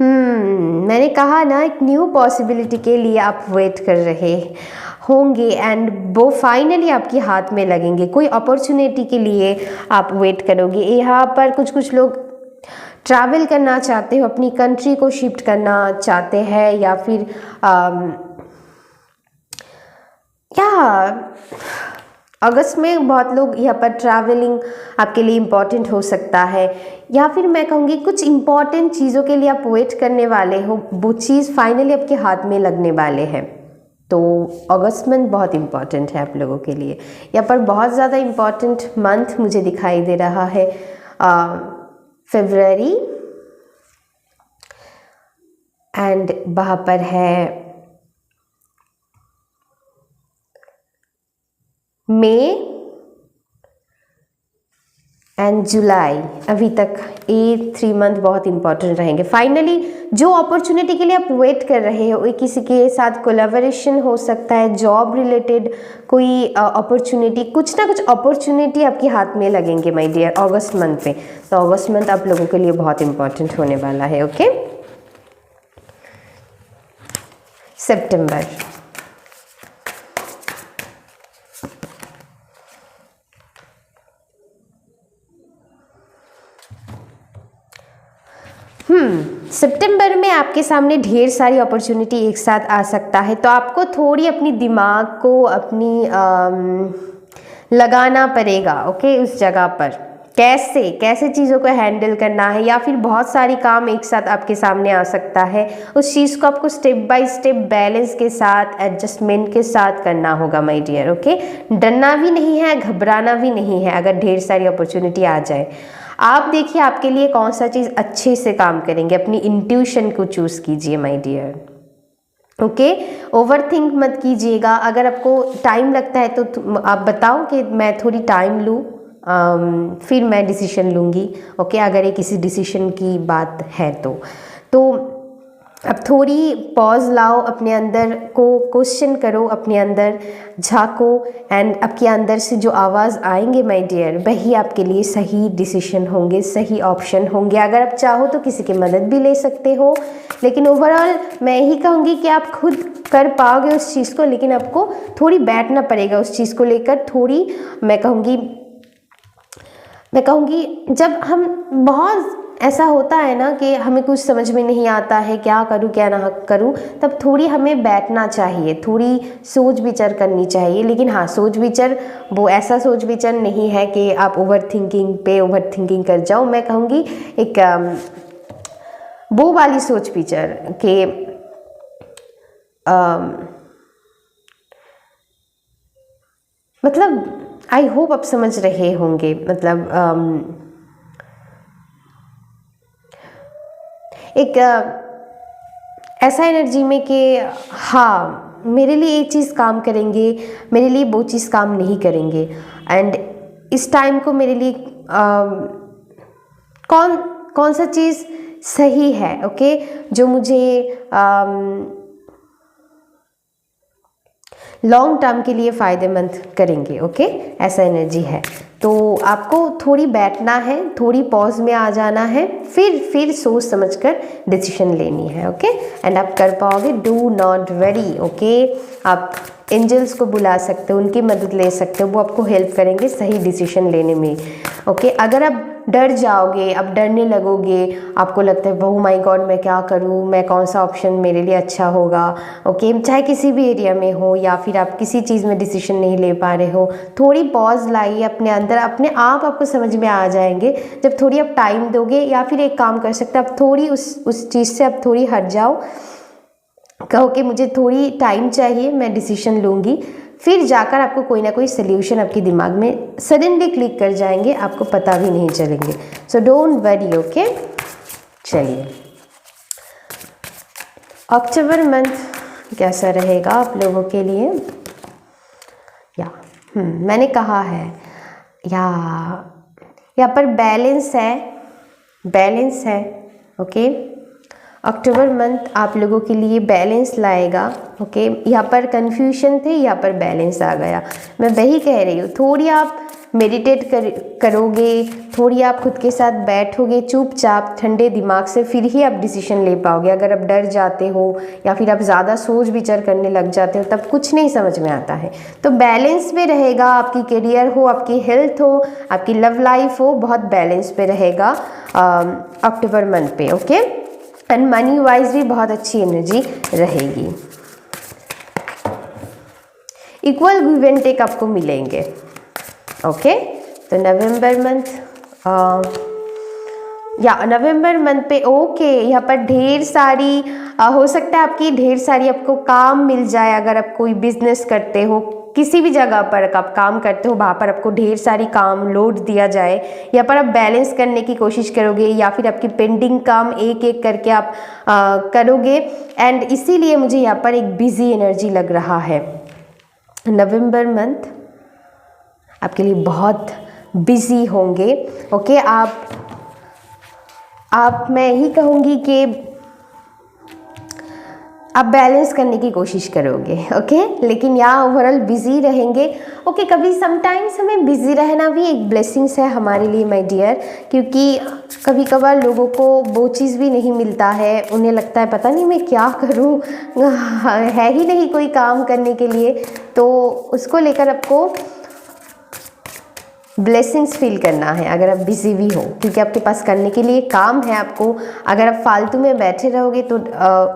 मैंने कहा ना, एक न्यू पॉसिबिलिटी के लिए आप वेट कर रहे होंगे एंड वो फाइनली आपके हाथ में लगेंगे। कोई अपॉर्चुनिटी के लिए आप वेट करोगे। यहाँ पर कुछ लोग ट्रैवल करना चाहते हो, अपनी कंट्री को शिफ्ट करना चाहते हैं, या फिर अगस्त में बहुत लोग यहाँ पर ट्रैवलिंग आपके लिए इम्पॉर्टेंट हो सकता है, या फिर मैं कहूँगी कुछ इम्पॉर्टेंट चीज़ों के लिए आप वेट करने वाले हो, वो चीज़ फाइनली आपके हाथ में लगने वाले हैं, तो अगस्त मंथ बहुत इम्पॉर्टेंट है आप लोगों के लिए। यहाँ पर बहुत ज़्यादा इम्पॉर्टेंट मंथ मुझे दिखाई दे रहा है फरवरी, एंड वहाँ पर है मई एंड जुलाई। अभी तक ये 3 मंथ बहुत इंपॉर्टेंट रहेंगे। फाइनली जो अपॉर्चुनिटी के लिए आप वेट कर रहे हो, किसी के साथ कोलैबोरेशन हो सकता है, जॉब रिलेटेड कोई अपॉर्चुनिटी, कुछ ना कुछ अपॉर्चुनिटी आपके हाथ में लगेंगे माय डियर अगस्त मंथ पे। तो अगस्त मंथ आप लोगों के लिए बहुत इंपॉर्टेंट होने वाला है। ओके, सितंबर, सितंबर में आपके सामने ढेर सारी अपॉर्चुनिटी एक साथ आ सकता है। तो आपको थोड़ी अपनी दिमाग को अपनी लगाना पड़ेगा। ओके, उस जगह पर कैसे कैसे चीज़ों को हैंडल करना है, या फिर बहुत सारी काम एक साथ आपके सामने आ सकता है। उस चीज़ को आपको स्टेप बाय स्टेप बैलेंस के साथ, एडजस्टमेंट के साथ करना होगा माय डियर। ओके, डरना भी नहीं है, घबराना भी नहीं है अगर ढेर सारी अपॉर्चुनिटी आ जाए। आप देखिए आपके लिए कौन सा चीज़ अच्छे से काम करेंगे, अपनी इंट्यूशन को चूज़ कीजिए my dear. Okay, overthink मत कीजिएगा। अगर आपको टाइम लगता है तो आप बताओ कि मैं थोड़ी टाइम लूँ, फिर मैं डिसीजन लूँगी। ओके, अगर ये किसी डिसीजन की बात है तो अब थोड़ी पॉज लाओ, अपने अंदर को क्वेश्चन करो, अपने अंदर झांको, एंड आपके अंदर से जो आवाज़ आएंगे माय डियर, वही आपके लिए सही डिसीजन होंगे, सही ऑप्शन होंगे। अगर आप चाहो तो किसी की मदद भी ले सकते हो, लेकिन ओवरऑल मैं यही कहूँगी कि आप खुद कर पाओगे उस चीज़ को, लेकिन आपको थोड़ी बैठना पड़ेगा उस चीज़ को लेकर। थोड़ी मैं कहूँगी जब हम बहुत ऐसा होता है ना कि हमें कुछ समझ में नहीं आता है, क्या करूँ क्या ना करूँ, तब थोड़ी हमें बैठना चाहिए, थोड़ी सोच विचार करनी चाहिए। लेकिन हाँ, सोच विचार वो ऐसा सोच विचार नहीं है कि आप ओवर थिंकिंग कर जाओ। मैं कहूँगी एक वो वाली सोच विचार कि मतलब आई होप आप समझ रहे होंगे। मतलब एक ऐसा एनर्जी में कि हाँ, मेरे लिए ये चीज़ काम करेंगे, मेरे लिए वो चीज़ काम नहीं करेंगे, एंड इस टाइम को मेरे लिए कौन सा चीज़ सही है। ओके, जो मुझे लॉन्ग टर्म के लिए फ़ायदेमंद करेंगे। ओके, ऐसा एनर्जी है। तो आपको थोड़ी बैठना है, थोड़ी पॉज में आ जाना है, फिर सोच समझकर डिसीजन लेनी है। ओके, एंड आप कर पाओगे। Do not worry. ओके, आप एंजल्स को बुला सकते हो, उनकी मदद ले सकते हो, वो आपको हेल्प करेंगे सही डिसीजन लेने में। ओके, अगर आप डर जाओगे, आप डरने लगोगे, आपको लगता है ओह माय गॉड मैं क्या करूँ, मैं कौन सा ऑप्शन मेरे लिए अच्छा होगा। ओके, चाहे किसी भी एरिया में हो, या फिर आप किसी चीज़ में डिसीजन नहीं ले पा रहे हो, थोड़ी पॉज लाइए अपने अंदर, अपने आप आपको समझ में आ जाएंगे जब थोड़ी आप टाइम दोगे। या फिर एक काम कर सकते हैं, आप थोड़ी उस चीज़ से आप थोड़ी हट जाओ, कहो कि मुझे थोड़ी टाइम चाहिए, मैं डिसीजन लूँगी, फिर जाकर आपको कोई ना कोई सोल्यूशन आपके दिमाग में सडनली क्लिक कर जाएंगे, आपको पता भी नहीं चलेंगे। So don't worry. ओके, चलिए अक्टूबर मंथ कैसा रहेगा आप लोगों के लिए। मैंने कहा है यहाँ पर बैलेंस है। ओके, अक्टूबर मंथ आप लोगों के लिए बैलेंस लाएगा। ओके, यहाँ पर कन्फ्यूजन थे, यहाँ पर बैलेंस आ गया। मैं वही कह रही हूँ, थोड़ी आप मेडिटेट करोगे, थोड़ी आप खुद के साथ बैठोगे चुपचाप ठंडे दिमाग से, फिर ही आप डिसीजन ले पाओगे। अगर आप डर जाते हो या फिर आप ज़्यादा सोच विचार करने लग जाते हो, तब कुछ नहीं समझ में आता है। तो बैलेंस में रहेगा, आपकी करियर हो, आपकी हेल्थ हो, आपकी लव लाइफ हो, बहुत बैलेंस पे रहेगा अक्टूबर मंथ पे। ओके, एंड मनी वाइज भी बहुत अच्छी एनर्जी रहेगी। इक्वल गिव एंड टेक आपको मिलेंगे। ओके, तो नवंबर मंथ नवंबर मंथ पे ओके, यहाँ पर ढेर सारी हो सकता है आपकी ढेर सारी आपको काम मिल जाए। अगर आप कोई बिजनेस करते हो, किसी भी जगह पर आप काम करते हो, वहाँ पर आपको ढेर सारी काम लोड दिया जाए, यहाँ पर आप बैलेंस करने की कोशिश करोगे या फिर आपकी पेंडिंग काम एक एक करके आप करोगे। एंड इसीलिए मुझे यहाँ पर एक बिजी एनर्जी लग रहा है। नवंबर मंथ आपके लिए बहुत बिजी होंगे। ओके, आप मैं यही कहूँगी कि आप बैलेंस करने की कोशिश करोगे। ओके, लेकिन यहाँ ओवरऑल बिजी रहेंगे। ओके, कभी समटाइम्स हमें बिजी रहना भी एक ब्लेसिंग्स है हमारे लिए माय डियर, क्योंकि कभी कभार लोगों को वो चीज़ भी नहीं मिलता है। उन्हें लगता है पता नहीं मैं क्या करूँ, है ही नहीं कोई काम करने के लिए। तो उसको लेकर आपको ब्लेसिंग्स फील करना है अगर आप बिजी भी हो, क्योंकि आपके पास करने के लिए काम है आपको। अगर आप फालतू में बैठे रहोगे तो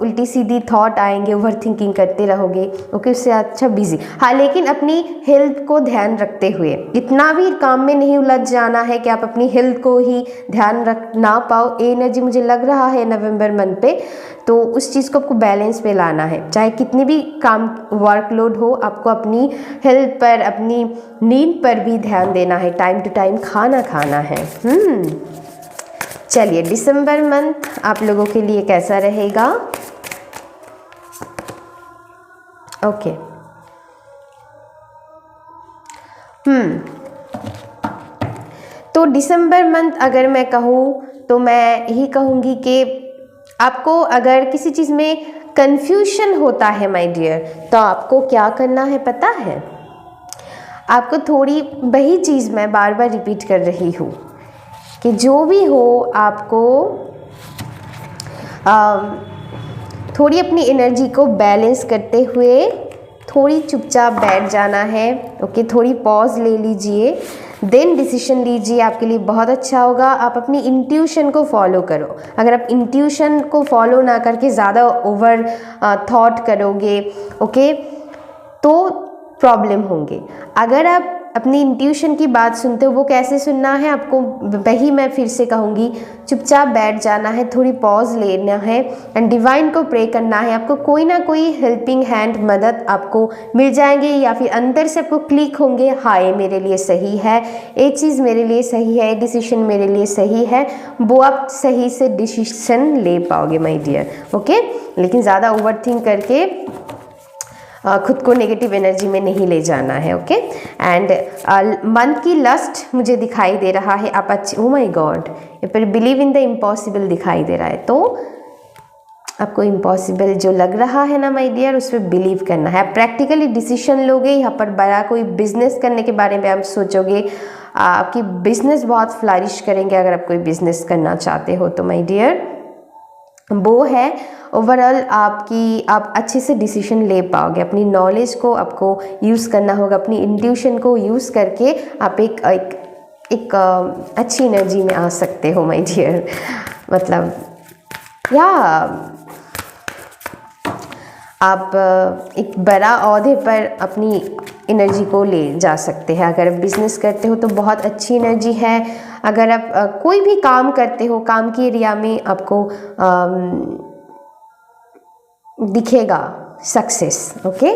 उल्टी सीधी थॉट आएंगे, ओवर थिंकिंग करते रहोगे। ओके, उससे अच्छा बिजी। हाँ, लेकिन अपनी हेल्थ को ध्यान रखते हुए, इतना भी काम में नहीं उलझ जाना है कि आप अपनी हेल्थ को ही ध्यान रख ना पाओ। ये एनर्जी मुझे लग रहा है नवंबर मंथ पे, तो उस चीज़ को आपको बैलेंस पे लाना है। चाहे कितनी भी काम वर्कलोड हो, आपको अपनी हेल्थ पर, अपनी नींद पर भी ध्यान देना है, टाइम टू टाइम खाना खाना है। चलिए, दिसंबर मंथ आप लोगों के लिए कैसा रहेगा? ओके, तो दिसंबर मंथ अगर मैं कहूँ तो मैं यही कहूँगी कि आपको अगर किसी चीज़ में कंफ्यूजन होता है माय डियर, तो आपको क्या करना है पता है? आपको थोड़ी वही चीज़ मैं बार बार रिपीट कर रही हूँ कि जो भी हो आपको थोड़ी अपनी एनर्जी को बैलेंस करते हुए थोड़ी चुपचाप बैठ जाना है। ओके, थोड़ी पॉज ले लीजिए, देन डिसीजन लीजिए, आपके लिए बहुत अच्छा होगा। आप अपनी इंट्यूशन को फॉलो करो। अगर आप इंट्यूशन को फॉलो ना करके ज़्यादा ओवर थॉट करोगे, ओके, तो प्रॉब्लम होंगे। अगर आप अपनी इंट्यूशन की बात सुनते हो, वो कैसे सुनना है आपको, वही मैं फिर से कहूँगी, चुपचाप बैठ जाना है, थोड़ी पॉज लेना है एंड डिवाइन को प्रे करना है। आपको कोई ना कोई हेल्पिंग हैंड, मदद आपको मिल जाएंगे या फिर अंदर से आपको क्लिक होंगे, हाँ ये मेरे लिए सही है, ये चीज़ मेरे लिए सही है, डिसीजन मेरे लिए सही है, वो आप सही से डिसीजन ले पाओगे माय डियर। ओके, लेकिन ज़्यादा ओवर थिंक करके खुद को नेगेटिव एनर्जी में नहीं ले जाना है। ओके, एंड मन की लस्ट मुझे दिखाई दे रहा है। आप अच्छे, ओ माय गॉड, ये पर बिलीव इन द इम्पॉसिबल दिखाई दे रहा है। तो आपको इम्पॉसिबल जो लग रहा है ना माय डियर, उस पर बिलीव करना है। आप प्रैक्टिकली डिसीजन लोगे। यहाँ पर बड़ा कोई बिजनेस करने के बारे में आप सोचोगे, आपकी बिजनेस बहुत फ्लरिश करेंगे अगर आप कोई बिजनेस करना चाहते हो तो माय डियर, वो है ओवरऑल आप अच्छे से डिसीजन ले पाओगे। अपनी नॉलेज को आपको यूज़ करना होगा, अपनी इंट्यूशन को यूज़ करके आप एक अच्छी एनर्जी में आ सकते हो माय डियर। मतलब या आप एक बड़ा ओहदे पर अपनी एनर्जी को ले जा सकते हैं। अगर आप बिजनेस करते हो तो बहुत अच्छी एनर्जी है। अगर आप कोई भी काम करते हो, काम की एरिया में आपको दिखेगा सक्सेस। ओके,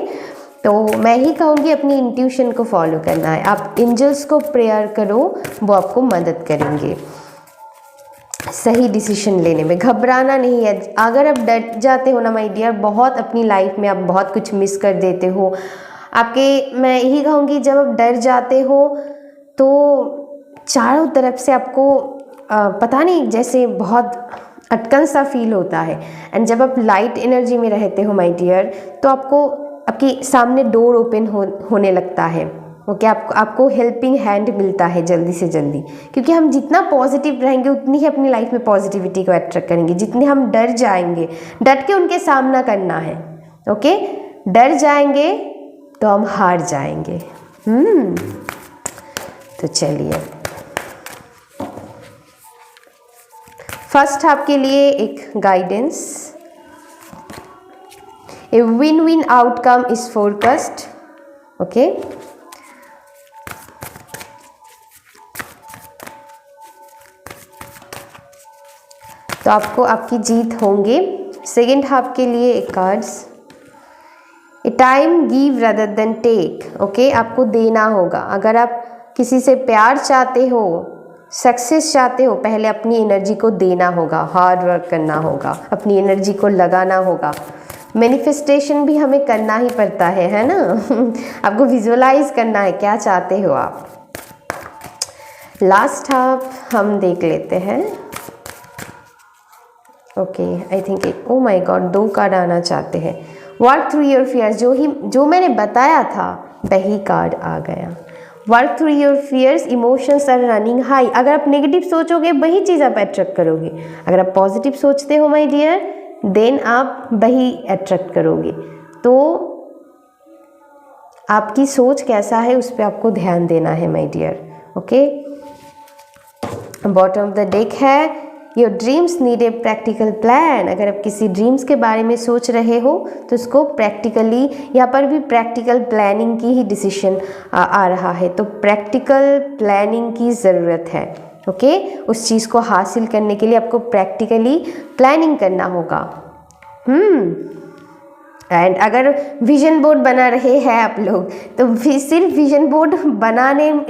तो मैं ही कहूँगी अपनी इंट्यूशन को फॉलो करना है। आप एंजल्स को प्रेयर करो, वो आपको मदद करेंगे सही डिसीजन लेने में। घबराना नहीं है। अगर आप डर जाते हो ना माय डियर, बहुत अपनी लाइफ में आप बहुत कुछ मिस कर देते हो। मैं यही कहूँगी, जब आप डर जाते हो तो चारों तरफ से आपको पता नहीं, जैसे बहुत अटकन सा फील होता है। एंड जब आप लाइट एनर्जी में रहते हो माय डियर, तो आपके सामने डोर ओपन होने लगता है। ओके, आपको हेल्पिंग हैंड मिलता है जल्दी से जल्दी, क्योंकि हम जितना पॉजिटिव रहेंगे उतनी ही अपनी लाइफ में पॉजिटिविटी को अट्रैक्ट करेंगे। जितने हम डर जाएंगे, डट के उनके सामना करना है। ओके, डर जाएंगे तो हम हार जाएंगे। तो चलिए, फर्स्ट आपके लिए एक guidance, a win win outcome is forecast. Okay, तो आपको आपकी जीत होंगे सेकेंड हाफ के लिए एक cards, a time give rather than take. Okay, आपको देना होगा। अगर आप किसी से प्यार चाहते हो, सक्सेस चाहते हो, पहले अपनी एनर्जी को देना होगा, हार्ड वर्क करना होगा, अपनी एनर्जी को लगाना होगा। मैनिफेस्टेशन भी हमें करना ही पड़ता है ना। आपको विजुअलाइज करना है क्या चाहते हो आप। लास्ट हाफ हम देख लेते हैं। Okay, I think oh my God 2 card आना चाहते हैं। वर्क थ्रू योर फियर्स, जो मैंने बताया था वही कार्ड आ गया। Work through your fears, emotions are running high. अगर आप नेगेटिव सोचोगे वही चीज़ आप अट्रैक्ट करोगे। अगर आप पॉजिटिव सोचते हो माय डियर, देन आप वही अट्रैक्ट करोगे। तो आपकी सोच कैसा है उस पर आपको ध्यान देना है my dear. Okay, bottom of the deck है your dreams need a practical plan. अगर आप किसी ड्रीम्स के बारे में सोच रहे हो तो उसको प्रैक्टिकली, यहाँ पर भी प्रैक्टिकल प्लानिंग की ही डिसीजन आ रहा है। तो प्रैक्टिकल प्लानिंग की ज़रूरत है। ओके, उस चीज़ को हासिल करने के लिए आपको प्रैक्टिकली प्लानिंग करना होगा। एंड अगर विजन बोर्ड बना रहे हैं आप लोग, तो सिर्फ विजन बोर्ड बनाने में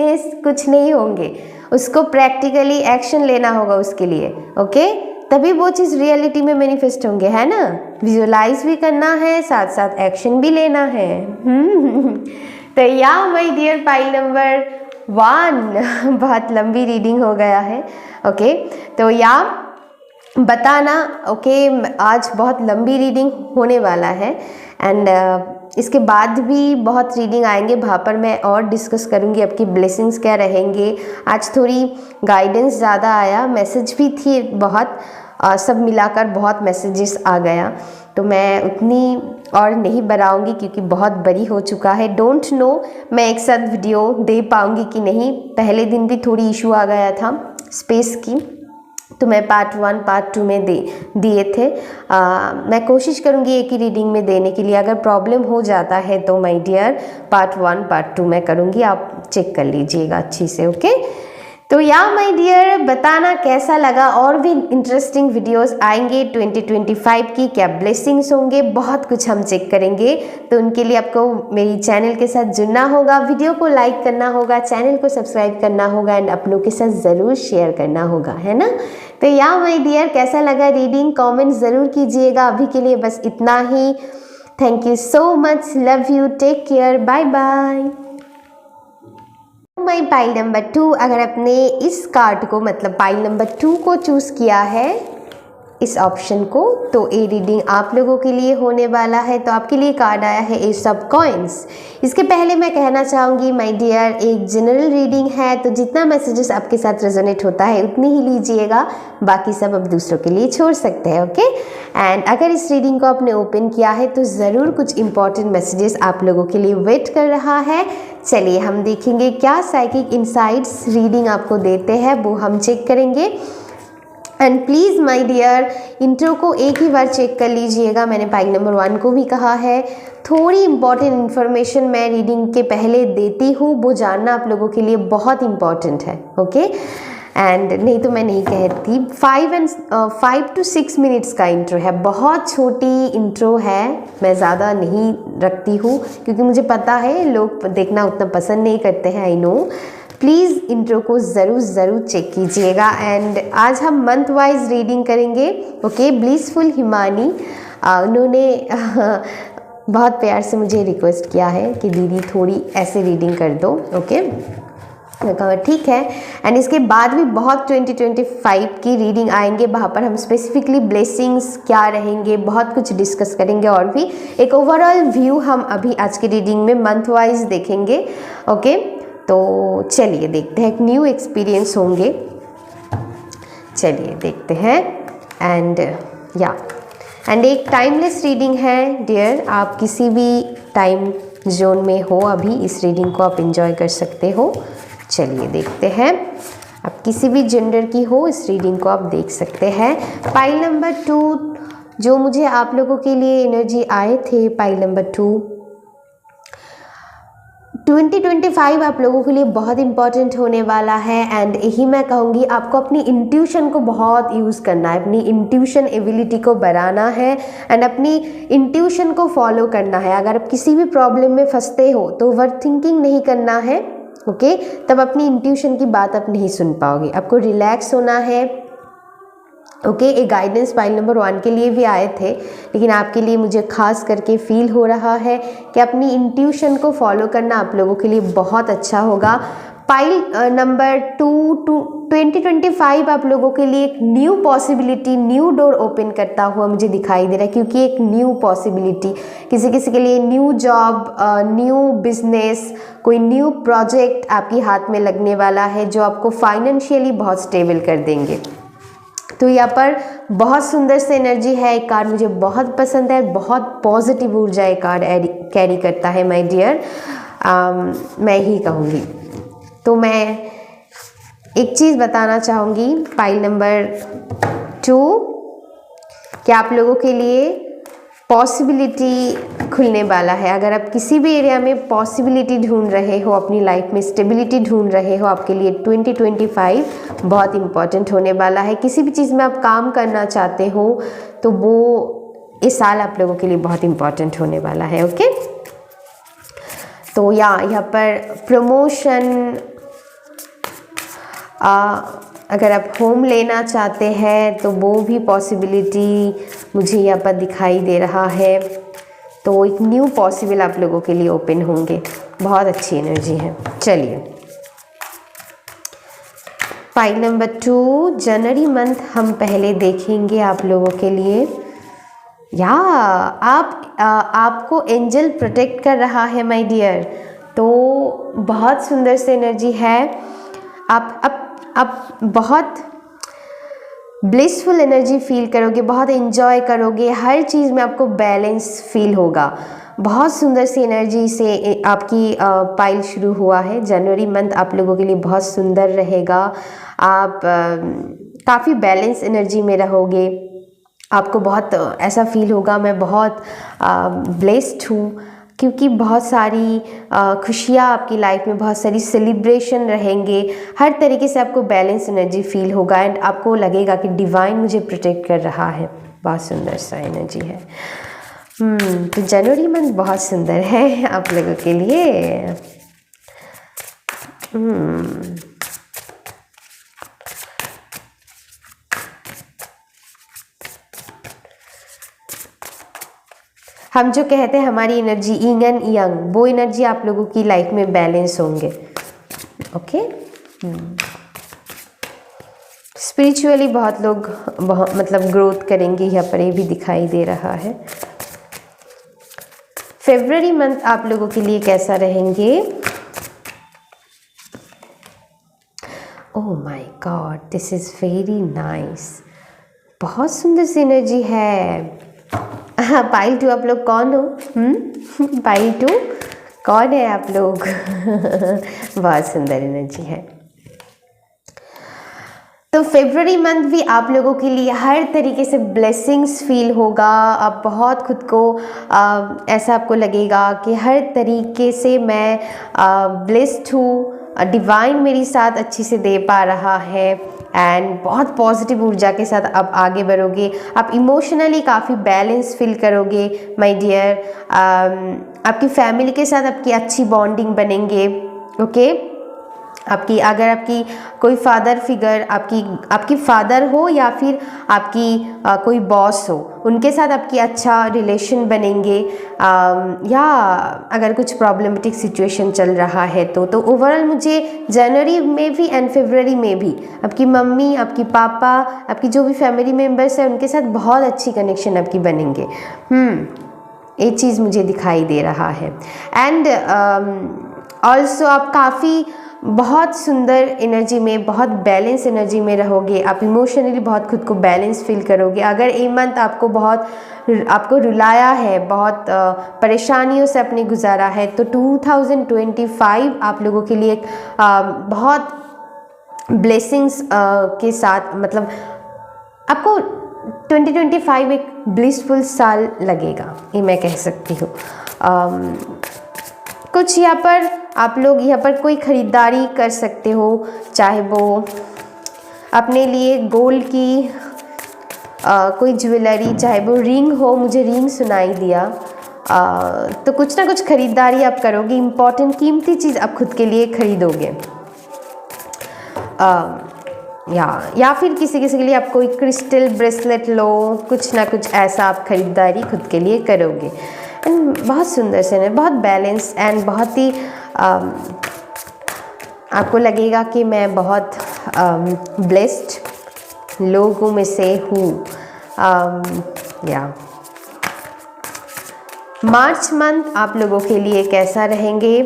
कुछ नहीं होंगे, उसको प्रैक्टिकली एक्शन लेना होगा उसके लिए। ओके, तभी वो चीज़ रियलिटी में मैनिफेस्ट होंगे, है ना। विजुअलाइज भी करना है, साथ साथ एक्शन भी लेना है। तो या माय डियर पाइल नंबर 1, बहुत लंबी रीडिंग हो गया है। ओके, तो या बताना। ओके, आज बहुत लंबी रीडिंग होने वाला है एंड इसके बाद भी बहुत रीडिंग आएंगे, वहाँ पर मैं और डिस्कस करूँगी आपकी ब्लेसिंग्स क्या रहेंगे। आज थोड़ी गाइडेंस ज़्यादा आया, मैसेज भी थी बहुत, सब मिलाकर बहुत मैसेजेस आ गया, तो मैं उतनी और नहीं बनाऊँगी क्योंकि बहुत बड़ी हो चुका है। डोंट नो मैं एक साथ वीडियो दे पाऊँगी कि नहीं। पहले दिन भी थोड़ी इशू आ गया था स्पेस की, तो मैं पार्ट 1 पार्ट 2 में दिए थे। मैं कोशिश करूँगी एक ही रीडिंग में देने के लिए। अगर प्रॉब्लम हो जाता है तो माय डियर पार्ट 1 पार्ट 2 मैं करूँगी, आप चेक कर लीजिएगा अच्छी से। ओके, तो या माय डियर बताना कैसा लगा। और भी इंटरेस्टिंग वीडियोस आएंगे 2025 की, क्या ब्लेसिंग्स होंगे, बहुत कुछ हम चेक करेंगे। तो उनके लिए आपको मेरी चैनल के साथ जुड़ना होगा, वीडियो को लाइक करना होगा, चैनल को सब्सक्राइब करना होगा एंड अपनों के साथ ज़रूर शेयर करना होगा, है ना। तो या माय डियर कैसा लगा रीडिंग, कमेंट ज़रूर कीजिएगा। अभी के लिए बस इतना ही। Thank you so much, love you, take care, bye bye. My pile number 2, अगर आपने इस कार्ड को मतलब पाइल नंबर 2 को चूज़ किया है, इस ऑप्शन को, तो ये रीडिंग आप लोगों के लिए होने वाला है। तो आपके लिए कार्ड आया है एस ऑफ कॉइन्स। इसके पहले मैं कहना चाहूँगी माय डियर, एक जनरल रीडिंग है, तो जितना मैसेजेस आपके साथ रेजोनेट होता है उतनी ही लीजिएगा, बाकी सब आप दूसरों के लिए छोड़ सकते हैं। ओके, एंड अगर इस रीडिंग को आपने ओपन किया है तो ज़रूर कुछ इंपॉर्टेंट मैसेजेस आप लोगों के लिए वेट कर रहा है। चलिए हम देखेंगे क्या साइकिक इनसाइट्स रीडिंग आपको देते हैं, वो हम चेक करेंगे। And please my dear intro को एक ही बार चेक कर लीजिएगा। मैंने पाइल नंबर 1 को भी कहा है, थोड़ी इंपॉर्टेंट इन्फॉर्मेशन मैं रीडिंग के पहले देती हूँ, वो जानना आप लोगों के लिए बहुत इंपॉर्टेंट है। ओके, एंड नहीं तो मैं नहीं कहती। 5 to 6 मिनट्स का इंट्रो है, बहुत छोटी इंट्रो है, मैं ज़्यादा नहीं रखती हूँ क्योंकि मुझे पता है लोग देखना उतना पसंद नहीं करते हैं, आई नो। प्लीज़ इंट्रो को ज़रूर चेक कीजिएगा। एंड आज हम मंथ वाइज रीडिंग करेंगे। ओके, ब्लिसफुल हिमानी उन्होंने बहुत प्यार से मुझे रिक्वेस्ट किया है कि दीदी थोड़ी ऐसे रीडिंग कर दो। ओके, मैं कहा ठीक है। एंड इसके बाद भी बहुत 2025 की रीडिंग आएंगे, वहाँ पर हम स्पेसिफिकली ब्लेसिंग्स क्या रहेंगे बहुत कुछ डिस्कस करेंगे, और भी एक ओवरऑल व्यू हम अभी आज की रीडिंग में मंथ वाइज देखेंगे। ओके, तो चलिए देखते हैं, एक न्यू एक्सपीरियंस होंगे। चलिए देखते हैं। एंड एक टाइमलेस रीडिंग है डियर, आप किसी भी टाइम जोन में हो अभी इस रीडिंग को आप एंजॉय कर सकते हो। चलिए देखते हैं, आप किसी भी जेंडर की हो इस रीडिंग को आप देख सकते हैं। पाइल नंबर 2 जो मुझे आप लोगों के लिए एनर्जी आए थे, पाइल नंबर 2 2025 आप लोगों के लिए बहुत इम्पॉर्टेंट होने वाला है एंड यही मैं कहूँगी आपको अपनी इंट्यूशन को बहुत यूज़ करना है, अपनी इंट्यूशन एबिलिटी को बढ़ाना है एंड अपनी इंट्यूशन को फॉलो करना है। अगर आप किसी भी प्रॉब्लम में फंसते हो तो ओवर थिंकिंग नहीं करना है, ओके? तब अपनी इंट्यूशन की बात आप नहीं सुन पाओगे, आपको रिलैक्स होना है, ओके? एक गाइडेंस पाइल नंबर 1 के लिए भी आए थे, लेकिन आपके लिए मुझे खास करके फील हो रहा है कि अपनी इंट्यूशन को फॉलो करना आप लोगों के लिए बहुत अच्छा होगा। पाइल नंबर 2 2025 आप लोगों के लिए एक new possibility, new door open करता हुआ मुझे दिखाई दे रहा है, क्योंकि एक न्यू पॉसिबिलिटी किसी किसी के लिए न्यू जॉब, न्यू बिजनेस, कोई न्यू प्रोजेक्ट आपके हाथ में लगने वाला है जो आपको फाइनेंशियली बहुत स्टेबल कर देंगे। तो यहाँ पर बहुत सुंदर से एनर्जी है। एक कार्ड मुझे बहुत पसंद है, बहुत पॉजिटिव ऊर्जा एक कार्ड कैरी करता है माय डियर, मैं ही कहूँगी। तो मैं एक चीज़ बताना चाहूँगी पाइल नंबर 2 कि आप लोगों के लिए पॉसिबिलिटी खुलने वाला है। अगर आप किसी भी एरिया में पॉसिबिलिटी ढूंढ रहे हो, अपनी लाइफ में स्टेबिलिटी ढूंढ रहे हो, आपके लिए 2025 बहुत इम्पॉर्टेंट होने वाला है। किसी भी चीज़ में आप काम करना चाहते हो तो वो इस साल आप लोगों के लिए बहुत इम्पॉर्टेंट होने वाला है, ओके? तो यहाँ पर प्रमोशन, अगर आप होम लेना चाहते हैं तो वो भी पॉसिबिलिटी मुझे यहाँ पर दिखाई दे रहा है। तो एक न्यू पॉसिबल आप लोगों के लिए ओपन होंगे, बहुत अच्छी एनर्जी है। चलिए फाइल नंबर 2 जनवरी मंथ हम पहले देखेंगे आप लोगों के लिए। आपको एंजल प्रोटेक्ट कर रहा है माय डियर, तो बहुत सुंदर से एनर्जी है। आप बहुत ब्लिसफुल एनर्जी फील करोगे, बहुत एंजॉय करोगे, हर चीज़ में आपको बैलेंस फील होगा। बहुत सुंदर सी एनर्जी से आपकी पाइल शुरू हुआ है। जनवरी मंथ आप लोगों के लिए बहुत सुंदर रहेगा। आप काफ़ी बैलेंस एनर्जी में रहोगे। आपको बहुत ऐसा फील होगा मैं बहुत ब्लेस्ड हूँ, क्योंकि बहुत सारी खुशियाँ आपकी लाइफ में, बहुत सारी सेलिब्रेशन रहेंगे। हर तरीके से आपको बैलेंस एनर्जी फील होगा एंड आपको लगेगा कि डिवाइन मुझे प्रोटेक्ट कर रहा है। बहुत सुंदर सा एनर्जी है। तो जनवरी मंथ बहुत सुंदर है आप लोगों के लिए। हम जो कहते हैं हमारी एनर्जी यिंग एंड यांग, वो एनर्जी आप लोगों की लाइफ में बैलेंस होंगे, ओके? स्पिरिचुअली बहुत लोग मतलब ग्रोथ करेंगे, यहाँ पर ये भी दिखाई दे रहा है। फरवरी मंथ आप लोगों के लिए कैसा रहेंगे? Oh my god, this is very nice. बहुत सुंदर सी एनर्जी है। पाइल 2 आप लोग कौन हो? पाइल 2 कौन है आप लोग? बहुत सुंदर एनर्जी है। तो फरवरी मंथ भी आप लोगों के लिए हर तरीके से ब्लेसिंग्स फील होगा। आप बहुत खुद को ऐसा आपको लगेगा कि हर तरीके से मैं ब्लेस्ड हूँ, डिवाइन मेरी साथ अच्छे से दे पा रहा है एंड बहुत पॉजिटिव ऊर्जा के साथ आप आगे बढ़ोगे। आप इमोशनली काफ़ी बैलेंस फील करोगे माय डियर। आपकी फैमिली के साथ आपकी अच्छी बॉन्डिंग बनेंगे, ओके? अगर आपकी कोई फादर फिगर, आपकी फादर हो या फिर आपकी कोई बॉस हो, उनके साथ आपकी अच्छा रिलेशन बनेंगे। या अगर कुछ प्रॉब्लमेटिक सिचुएशन चल रहा है तो ओवरऑल मुझे जनवरी में भी एंड फरवरी में भी आपकी मम्मी, आपकी पापा, आपकी जो भी फैमिली मेम्बर्स हैं उनके साथ बहुत अच्छी कनेक्शन आपकी बनेंगे। ये चीज़ मुझे दिखाई दे रहा है। एंड ऑल्सो आप काफ़ी बहुत सुंदर एनर्जी में, बहुत बैलेंस एनर्जी में रहोगे। आप इमोशनली बहुत खुद को बैलेंस फील करोगे। अगर ये मंथ आपको रुलाया है, बहुत परेशानियों से अपने गुजारा है, तो 2025 आप लोगों के लिए बहुत ब्लेसिंग्स के साथ, मतलब आपको 2025 एक ब्लिसफुल साल लगेगा, ये मैं कह सकती हूँ। कुछ यहाँ पर आप लोग यहाँ पर कोई ख़रीदारी कर सकते हो, चाहे वो अपने लिए गोल्ड की कोई ज्वेलरी, चाहे वो रिंग हो, मुझे रिंग सुनाई दिया। तो कुछ ना कुछ ख़रीदारी आप करोगे, इम्पॉर्टेंट कीमती चीज़ आप खुद के लिए ख़रीदोगे। या फिर किसी के लिए आप कोई क्रिस्टल ब्रेसलेट लो, कुछ ना कुछ ऐसा आप ख़रीदारी खुद के लिए करोगे। एंड बहुत सुंदर से, बहुत बैलेंस एंड बहुत ही आपको लगेगा कि मैं बहुत ब्लेस्ड लोगों में से हूँ। या मार्च मंथ आप लोगों के लिए कैसा रहेंगे?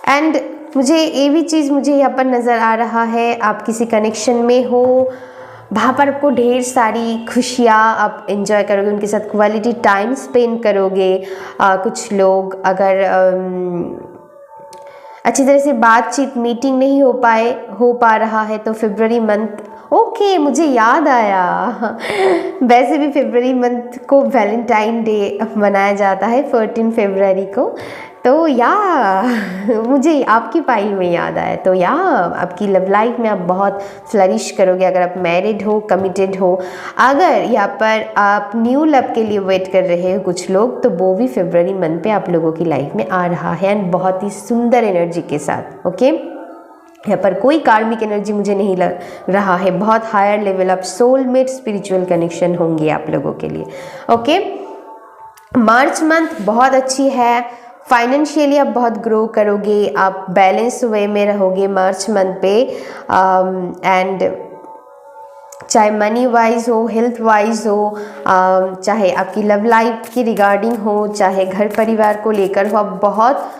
एंड मुझे ये भी चीज़ मुझे यहाँ पर नज़र आ रहा है, आप किसी कनेक्शन में हो, वहाँ पर आपको ढेर सारी खुशियाँ आप एंजॉय करोगे, उनके साथ क्वालिटी टाइम स्पेंड करोगे। कुछ लोग अगर अच्छी तरह से बातचीत मीटिंग नहीं हो पा रहा है तो फरवरी मंथ, ओके मुझे याद आया, वैसे भी फरवरी मंथ को वैलेंटाइन डे मनाया जाता है 14 फरवरी को। तो या मुझे आपकी फाइल में याद आया। तो या आपकी लव लाइफ में आप बहुत फ्लरिश करोगे अगर आप मैरिड हो, कमिटेड हो। अगर यहाँ पर आप न्यू लव के लिए वेट कर रहे हो कुछ लोग, तो वो भी फरवरी मंथ पे आप लोगों की लाइफ में आ रहा है एंड बहुत ही सुंदर एनर्जी के साथ। ओके, यहाँ पर कोई कार्मिक एनर्जी मुझे नहीं लग रहा है, बहुत higher level of soulmate spiritual connection होंगे आप लोगों के लिए। ओके, मार्च मंथ बहुत अच्छी है, फाइनेंशियली आप बहुत ग्रो करोगे, आप बैलेंस वे में रहोगे मार्च मंथ पे। एंड चाहे मनी वाइज हो, हेल्थ वाइज हो, चाहे आपकी लव लाइफ की रिगार्डिंग हो, चाहे घर परिवार को लेकर हो, आप बहुत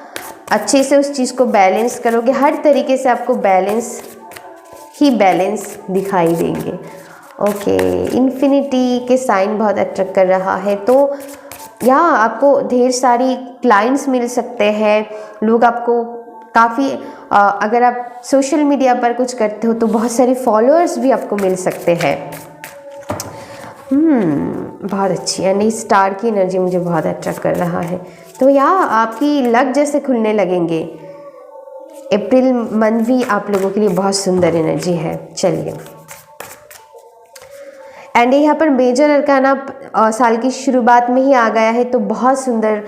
अच्छे से उस चीज़ को बैलेंस करोगे। हर तरीके से आपको बैलेंस ही बैलेंस दिखाई देंगे। ओके, इन्फिनिटी के साइन बहुत अट्रैक्ट कर रहा है। तो यहाँ आपको ढेर सारी क्लाइंट्स मिल सकते हैं, लोग आपको काफ़ी अगर आप सोशल मीडिया पर कुछ करते हो तो बहुत सारे फॉलोअर्स भी आपको मिल सकते हैं। बहुत अच्छी, यानी स्टार की एनर्जी मुझे बहुत अट्रैक्ट कर रहा है। तो यहाँ आपकी लक जैसे खुलने लगेंगे। अप्रैल मंथ भी आप लोगों के लिए बहुत सुंदर एनर्जी है। चलिए, एंड यहाँ पर मेजर अरकाना साल की शुरुआत में ही आ गया है, तो बहुत सुंदर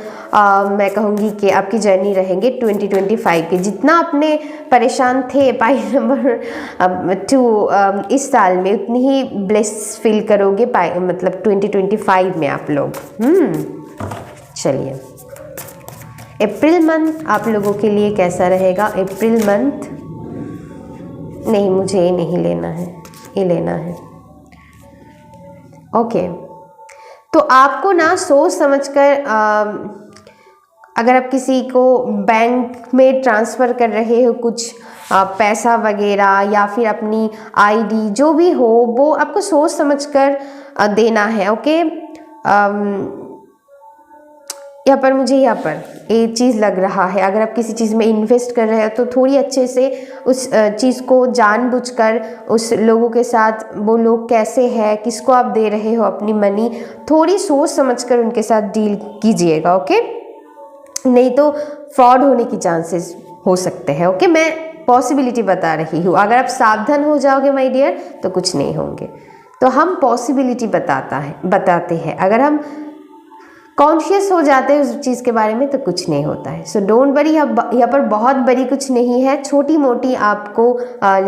मैं कहूँगी कि आपकी जर्नी रहेंगे 2025 के। जितना आपने परेशान थे पाई नंबर 2 इस साल में, उतनी ही ब्लेस फील करोगे मतलब 2025 में आप लोग। चलिए, अप्रैल मंथ आप लोगों के लिए कैसा रहेगा? अप्रैल मंथ नहीं, मुझे ये नहीं लेना है, ये लेना है। ओके, तो आपको ना सोच समझकर अगर आप किसी को बैंक में ट्रांसफ़र कर रहे हो कुछ पैसा वगैरह, या फिर अपनी आईडी जो भी हो, वो आपको सोच समझकर देना है। ओके, यहाँ पर मुझे यहाँ पर एक चीज़ लग रहा है, अगर आप किसी चीज़ में इन्वेस्ट कर रहे हो तो थोड़ी अच्छे से उस चीज़ को जानबूझकर, उस लोगों के साथ, वो लोग कैसे हैं, किसको आप दे रहे हो अपनी मनी, थोड़ी सोच समझकर उनके साथ डील कीजिएगा। ओके, नहीं तो फ्रॉड होने की चांसेस हो सकते हैं। ओके, मैं पॉसिबिलिटी बता रही हूँ, अगर आप सावधान हो जाओगे माय डियर तो कुछ नहीं होंगे। तो हम पॉसिबिलिटी बताते हैं, अगर हम कॉन्शियस हो जाते हैं उस चीज़ के बारे में तो कुछ नहीं होता है। सो डोंट वरी, यहाँ पर बहुत बड़ी कुछ नहीं है, छोटी मोटी आपको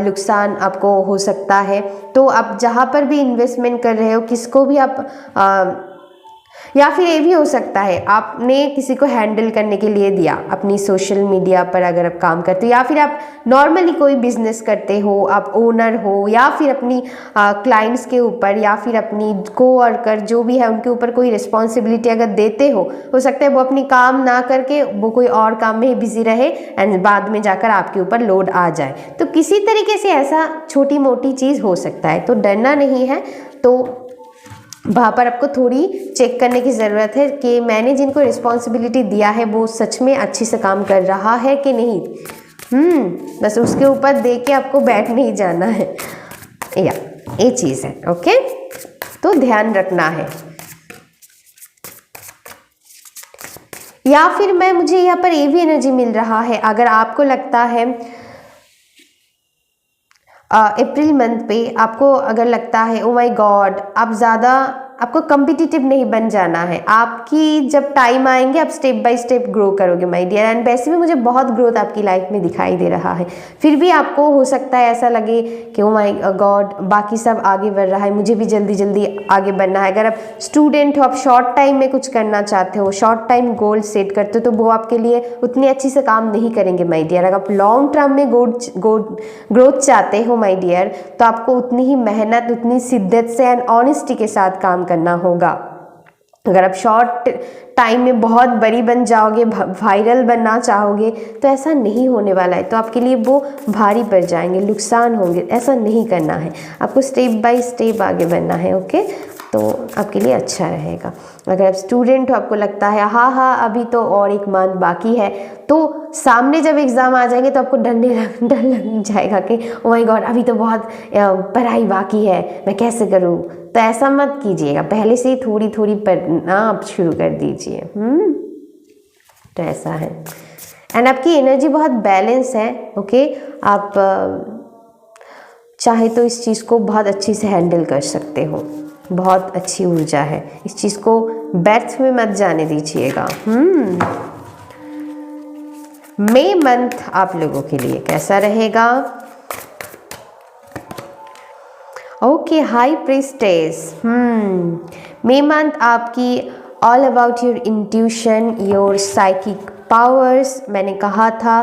नुकसान आपको हो सकता है। तो आप जहाँ पर भी इन्वेस्टमेंट कर रहे हो, किसको भी आप या फिर ये भी हो सकता है आपने किसी को हैंडल करने के लिए दिया अपनी सोशल मीडिया पर, अगर आप काम करते हो, या फिर आप नॉर्मली कोई बिजनेस करते हो, आप ओनर हो, या फिर अपनी क्लाइंट्स के ऊपर, या फिर अपनी कोवर्कर जो भी है उनके ऊपर कोई रिस्पॉन्सिबिलिटी अगर देते हो सकता है वो अपनी काम ना करके वो कोई और काम में ही बिजी रहे एंड बाद में जाकर आपके ऊपर लोड आ जाए। तो किसी तरीके से ऐसा छोटी मोटी चीज़ हो सकता है, तो डरना नहीं है। तो वहाँ पर आपको थोड़ी चेक करने की ज़रूरत है कि मैंने जिनको रिस्पॉन्सिबिलिटी दिया है वो सच में अच्छे से काम कर रहा है कि नहीं। बस उसके ऊपर देख के आपको बैठ नहीं जाना है, या ये चीज़ है। ओके, तो ध्यान रखना है। या फिर मुझे यहाँ पर ये भी एनर्जी मिल रहा है, अगर आपको लगता है अप्रैल मंथ पे आपको अगर लगता है ओ माय गॉड आप ज़्यादा आपको कम्पिटिटिव नहीं बन जाना है, आपकी जब टाइम आएंगे आप स्टेप बाय स्टेप ग्रो करोगे माय डियर। एंड वैसे भी मुझे बहुत ग्रोथ आपकी लाइफ में दिखाई दे रहा है, फिर भी आपको हो सकता है ऐसा लगे कि ओ माय गॉड बाकी सब आगे बढ़ रहा है, मुझे भी जल्दी जल्दी आगे बढ़ना है। अगर आप स्टूडेंट हो, आप शॉर्ट टाइम में कुछ करना चाहते हो, शॉर्ट टाइम गोल सेट करते हो, तो वो आपके लिए उतनी अच्छी से काम नहीं करेंगे माय डियर। अगर आप लॉन्ग टर्म में ग्रोथ चाहते हो माय डियर, तो आपको उतनी ही मेहनत, उतनी शिद्दत से एंड ऑनेस्टी के साथ काम करना होगा। अगर आप शॉर्ट टाइम में बहुत बड़ी बन जाओगे, वायरल बनना चाहोगे, तो ऐसा नहीं होने वाला है, तो आपके लिए वो भारी पड़ जाएंगे, नुकसान होंगे। ऐसा नहीं करना है, आपको स्टेप बाय स्टेप आगे बढ़ना है। ओके, तो आपके लिए अच्छा रहेगा। अगर आप स्टूडेंट हो, आपको लगता है हाँ अभी तो और एक मंथ बाकी है, तो सामने जब एग्ज़ाम आ जाएंगे तो आपको डर लग जाएगा कि ओ माय गॉड अभी तो बहुत पढ़ाई बाकी है, मैं कैसे करूँ। तो ऐसा मत कीजिएगा, पहले से ही थोड़ी थोड़ी पढ़ना आप शुरू कर दीजिए। तो ऐसा है। एंड आपकी एनर्जी बहुत बैलेंस है। ओके, आप चाहे तो इस चीज़ को बहुत अच्छी से हैंडल कर सकते हो, बहुत अच्छी ऊर्जा है, इस चीज़ को व्यर्थ में मत जाने दीजिएगा। मई मंथ आप लोगों के लिए कैसा रहेगा? Okay, high priestess. मई मंथ आपकी all about your intuition, your psychic powers. मैंने कहा था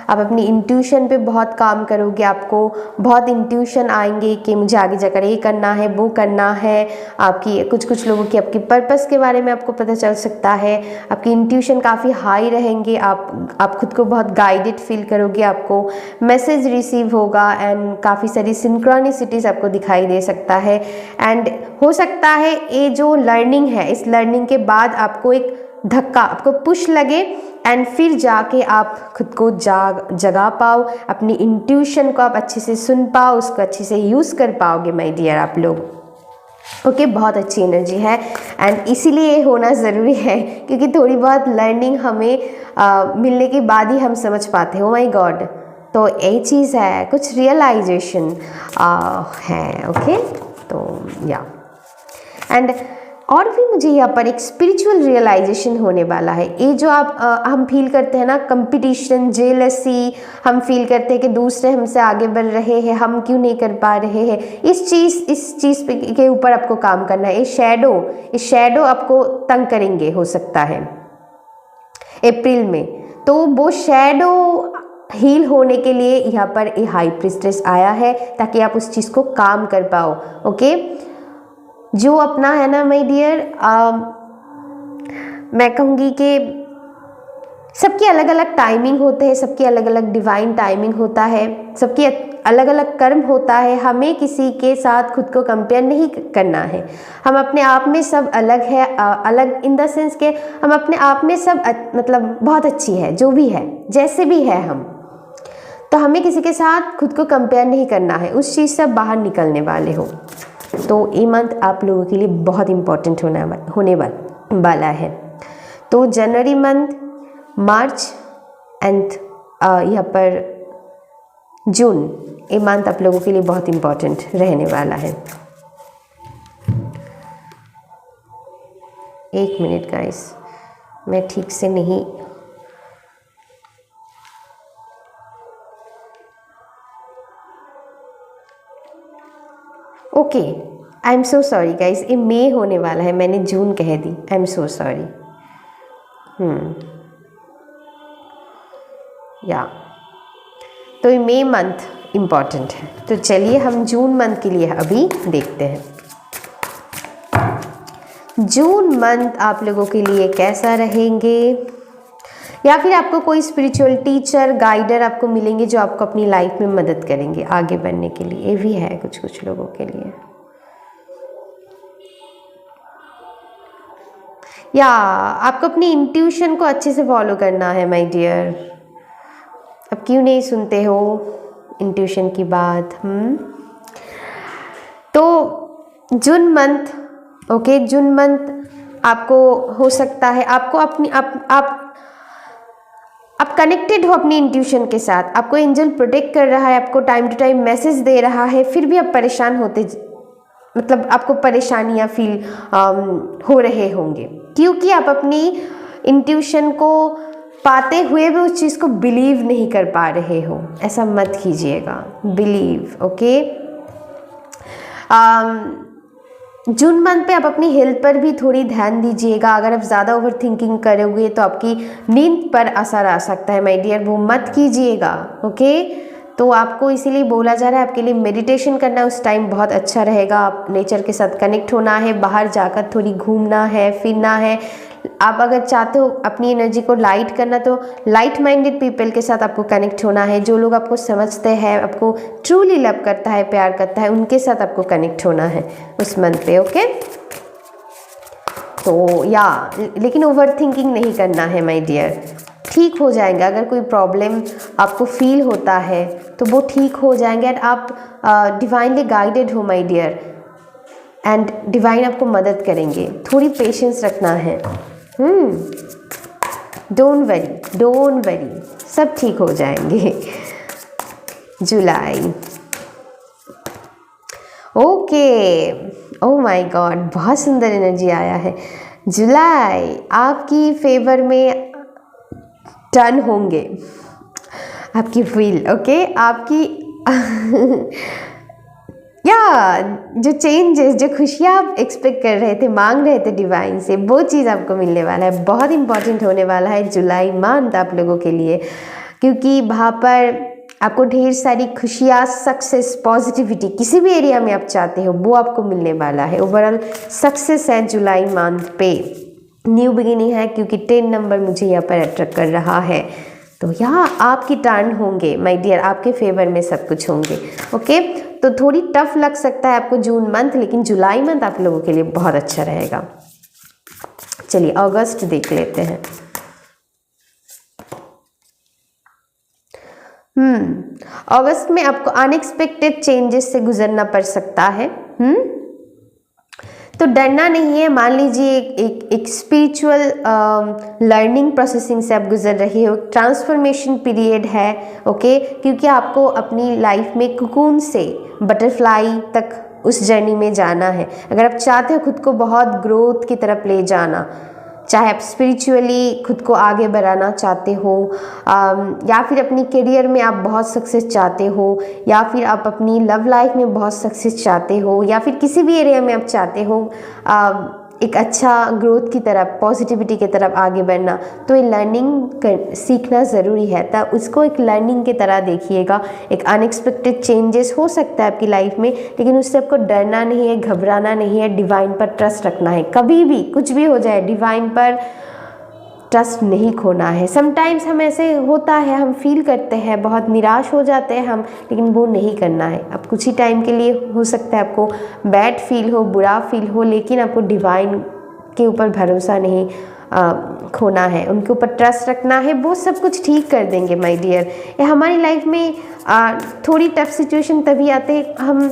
आप अपनी इंट्यूशन पे बहुत काम करोगे, आपको बहुत इंट्यूशन आएंगे कि मुझे आगे जाकर ये करना है, वो करना है। आपकी कुछ लोगों की आपकी पर्पस के बारे में आपको पता चल सकता है, आपकी इंट्यूशन काफ़ी हाई रहेंगे, आप खुद को बहुत गाइडेड फील करोगे, आपको मैसेज रिसीव होगा एंड काफ़ी सारी सिंक्रोनिसिटीज़ आपको दिखाई दे सकता है। एंड हो सकता है ये जो लर्निंग है, इस लर्निंग के बाद आपको एक धक्का, आपको पुश लगे एंड फिर जाके आप खुद को जगा पाओ, अपनी इंट्यूशन को आप अच्छे से सुन पाओ, उसको अच्छे से यूज़ कर पाओगे माय डियर आप लोग। ओके, बहुत अच्छी एनर्जी है एंड इसीलिए होना ज़रूरी है, क्योंकि थोड़ी बहुत लर्निंग हमें मिलने के बाद ही हम समझ पाते हैं। ओ माय गॉड, तो यही चीज़ है, कुछ रियलाइजेशन है। ओके, तो या एंड और भी मुझे यहाँ पर एक स्पिरिचुअल रियलाइजेशन होने वाला है। ये जो हम फील करते हैं ना, कंपटीशन, जेलसी, हम फील करते हैं कि दूसरे हमसे आगे बढ़ रहे हैं, हम क्यों नहीं कर पा रहे हैं, इस चीज़ के ऊपर आपको काम करना है। ये शैडो आपको तंग करेंगे हो सकता है अप्रैल में, तो वो शैडो हील होने के लिए यहाँ पर ये हाई प्रीस्टेस आया है, ताकि आप उस चीज़ को काम कर पाओ। ओके, जो अपना है ना माय डियर, मैं कहूँगी कि सबकी अलग अलग टाइमिंग होते हैं, सबकी अलग अलग डिवाइन टाइमिंग होता है, सबकी अलग अलग कर्म होता है। हमें किसी के साथ खुद को कंपेयर नहीं करना है। हम अपने आप में सब अलग है, अलग इन द सेंस के हम अपने आप में सब मतलब बहुत अच्छी है, जो भी है, जैसे भी है हम, तो हमें किसी के साथ खुद को कंपेयर नहीं करना है, उस चीज़ से बाहर निकलने वाले हो। तो ये मंथ आप लोगों के लिए बहुत इम्पोर्टेंट होने वाला है। तो जनवरी मंथ, मार्च एंड यहाँ पर जून, ये मंथ आप लोगों के लिए बहुत इम्पोर्टेंट रहने वाला है। एक मिनट गाइस, मैं ठीक से नहीं, okay, I am so sorry guys, ये मई होने वाला है, मैंने जून कह दी, आई एम सो सॉरी। या तो ये मई मंथ इम्पॉर्टेंट है। तो चलिए हम जून मंथ के लिए अभी देखते हैं। जून मंथ आप लोगों के लिए कैसा रहेंगे, या फिर आपको कोई स्पिरिचुअल टीचर, गाइडर आपको मिलेंगे जो आपको अपनी लाइफ में मदद करेंगे आगे बढ़ने के लिए। ये भी है कुछ लोगों के लिए। या आपको अपनी इंट्यूशन को अच्छे से फॉलो करना है माय डियर। अब क्यों नहीं सुनते हो इंट्यूशन की बात? तो June month, okay, June month आपको हो सकता है आपको अपनी आप आप कनेक्टेड हो अपनी इंट्यूशन के साथ, आपको एंजल प्रोटेक्ट कर रहा है, आपको टाइम टू टाइम मैसेज दे रहा है, फिर भी आप परेशान होते, मतलब आपको परेशानियां फील हो रहे होंगे, क्योंकि आप अपनी इंट्यूशन को पाते हुए भी उस चीज़ को बिलीव नहीं कर पा रहे हो। ऐसा मत कीजिएगा, बिलीव। ओके, जून मंथ पे आप अपनी हेल्थ पर भी थोड़ी ध्यान दीजिएगा। अगर आप ज़्यादा ओवर थिंकिंग करोगे तो आपकी नींद पर असर आ सकता है माय डियर, वो मत कीजिएगा। ओके, तो आपको इसीलिए बोला जा रहा है आपके लिए मेडिटेशन करना उस टाइम बहुत अच्छा रहेगा। आप नेचर के साथ कनेक्ट होना है, बाहर जाकर थोड़ी घूमना है, फिरना है। आप अगर चाहते हो अपनी एनर्जी को लाइट करना तो लाइट माइंडेड पीपल के साथ आपको कनेक्ट होना है, जो लोग आपको समझते हैं, आपको ट्रूली लव करता है, प्यार करता है, उनके साथ आपको कनेक्ट होना है उस मंथ पे। ओके, तो लेकिन ओवर थिंकिंग नहीं करना है माय डियर, ठीक हो जाएंगे। अगर कोई प्रॉब्लम आपको फील होता है तो वो ठीक हो जाएंगे। एंड आप डिवाइनली गाइडेड हो माय डियर, एंड डिवाइन आपको मदद करेंगे। थोड़ी पेशेंस रखना है। डोंट वरी, सब ठीक हो जाएंगे। जुलाई, ओके, ओह माय गॉड, बहुत सुंदर एनर्जी आया है। जुलाई आपकी फेवर में टर्न होंगे, आपकी व्हील। ओके, आपकी जो चेंजेस, जो खुशियाँ आप एक्सपेक्ट कर रहे थे, मांग रहे थे डिवाइन से, वो चीज़ आपको मिलने वाला है। बहुत इंपॉर्टेंट होने वाला है जुलाई मंथ आप लोगों के लिए, क्योंकि वहाँ पर आपको ढेर सारी खुशियाँ, सक्सेस, पॉजिटिविटी, किसी भी एरिया में आप चाहते हो वो आपको मिलने वाला है। ओवरऑल सक्सेस है जुलाई मंथ पे, न्यू बिगिनिंग है, क्योंकि 10 नंबर मुझे यहाँ पर अट्रैक्ट कर रहा है। तो यहाँ आपकी टर्न होंगे माय डियर, आपके फेवर में सब कुछ होंगे। ओके, तो थोड़ी टफ लग सकता है आपको जून मंथ, लेकिन जुलाई मंथ आप लोगों के लिए बहुत अच्छा रहेगा। चलिए अगस्त देख लेते हैं। अगस्त में आपको अनएक्सपेक्टेड चेंजेस से गुजरना पड़ सकता है। तो डरना नहीं है। मान लीजिए एक स्पिरिचुअल लर्निंग प्रोसेसिंग से आप गुजर रहे हो, ट्रांसफॉर्मेशन पीरियड है। ओके, क्योंकि आपको अपनी लाइफ में कुकून से बटरफ्लाई तक उस जर्नी में जाना है। अगर आप चाहते हो खुद को बहुत ग्रोथ की तरफ ले जाना, चाहे आप स्पिरिचुअली खुद को आगे बढ़ाना चाहते हो, या फिर अपनी करियर में आप बहुत सक्सेस चाहते हो, या फिर आप अपनी लव लाइफ में बहुत सक्सेस चाहते हो, या फिर किसी भी एरिया में आप चाहते हो एक अच्छा ग्रोथ की तरफ, पॉजिटिविटी की तरफ आगे बढ़ना, तो ये लर्निंग सीखना ज़रूरी है। तब उसको एक लर्निंग की तरह देखिएगा। एक अनएक्सपेक्टेड चेंजेस हो सकता है आपकी लाइफ में, लेकिन उससे आपको डरना नहीं है, घबराना नहीं है, डिवाइन पर ट्रस्ट रखना है। कभी भी कुछ भी हो जाए, डिवाइन पर ट्रस्ट नहीं खोना है। समटाइम्स हम ऐसे होता है, हम फील करते हैं, बहुत निराश हो जाते हैं हम, लेकिन वो नहीं करना है। अब कुछ ही टाइम के लिए हो सकता है आपको बैड फील हो, बुरा फील हो, लेकिन आपको डिवाइन के ऊपर भरोसा नहीं खोना है, उनके ऊपर ट्रस्ट रखना है। वो सब कुछ ठीक कर देंगे माय डियर। हमारी लाइफ में थोड़ी टफ सिचुएशन तभी आते हम,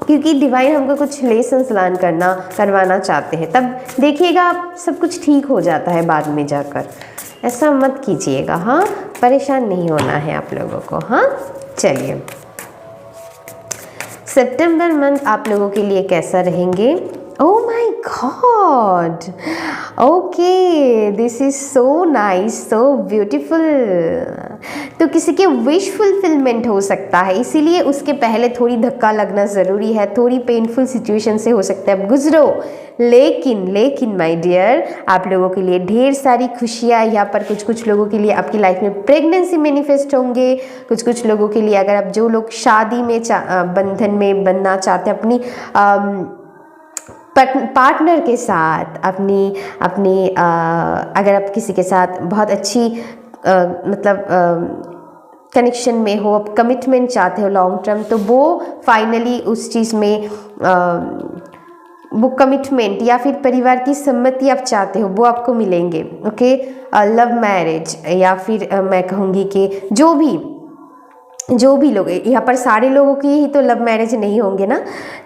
क्योंकि डिवाइन हमको कुछ लेसन्स लर्न करवाना चाहते हैं। तब देखिएगा सब कुछ ठीक हो जाता है बाद में जाकर। ऐसा मत कीजिएगा, हाँ, परेशान नहीं होना है आप लोगों को। हाँ, चलिए सितंबर मंथ आप लोगों के लिए कैसा रहेंगे? Oh my God, okay, this is so nice, so beautiful. तो किसी के विश फुलफिलमेंट हो सकता है, इसीलिए उसके पहले थोड़ी धक्का लगना ज़रूरी है, थोड़ी पेनफुल सिचुएशन से हो सकता है अब गुजरो, लेकिन माय डियर आप लोगों के लिए ढेर सारी खुशियाँ यहाँ पर। कुछ लोगों के लिए आपकी लाइफ में प्रेगनेंसी मैनिफेस्ट होंगे, कुछ लोगों के लिए, अगर आप जो लोग शादी में बंधन में बनना चाहते हैं अपनी पार्टनर के साथ, अपनी अगर आप किसी के साथ बहुत अच्छी मतलब कनेक्शन में हो, आप कमिटमेंट चाहते हो लॉन्ग टर्म, तो वो फाइनली उस चीज़ में वो कमिटमेंट या फिर परिवार की सम्मति आप चाहते हो वो आपको मिलेंगे। ओके, लव मैरिज, या फिर मैं कहूँगी कि जो भी लोग यहाँ पर, सारे लोगों की ही तो लव मैरिज नहीं होंगे ना,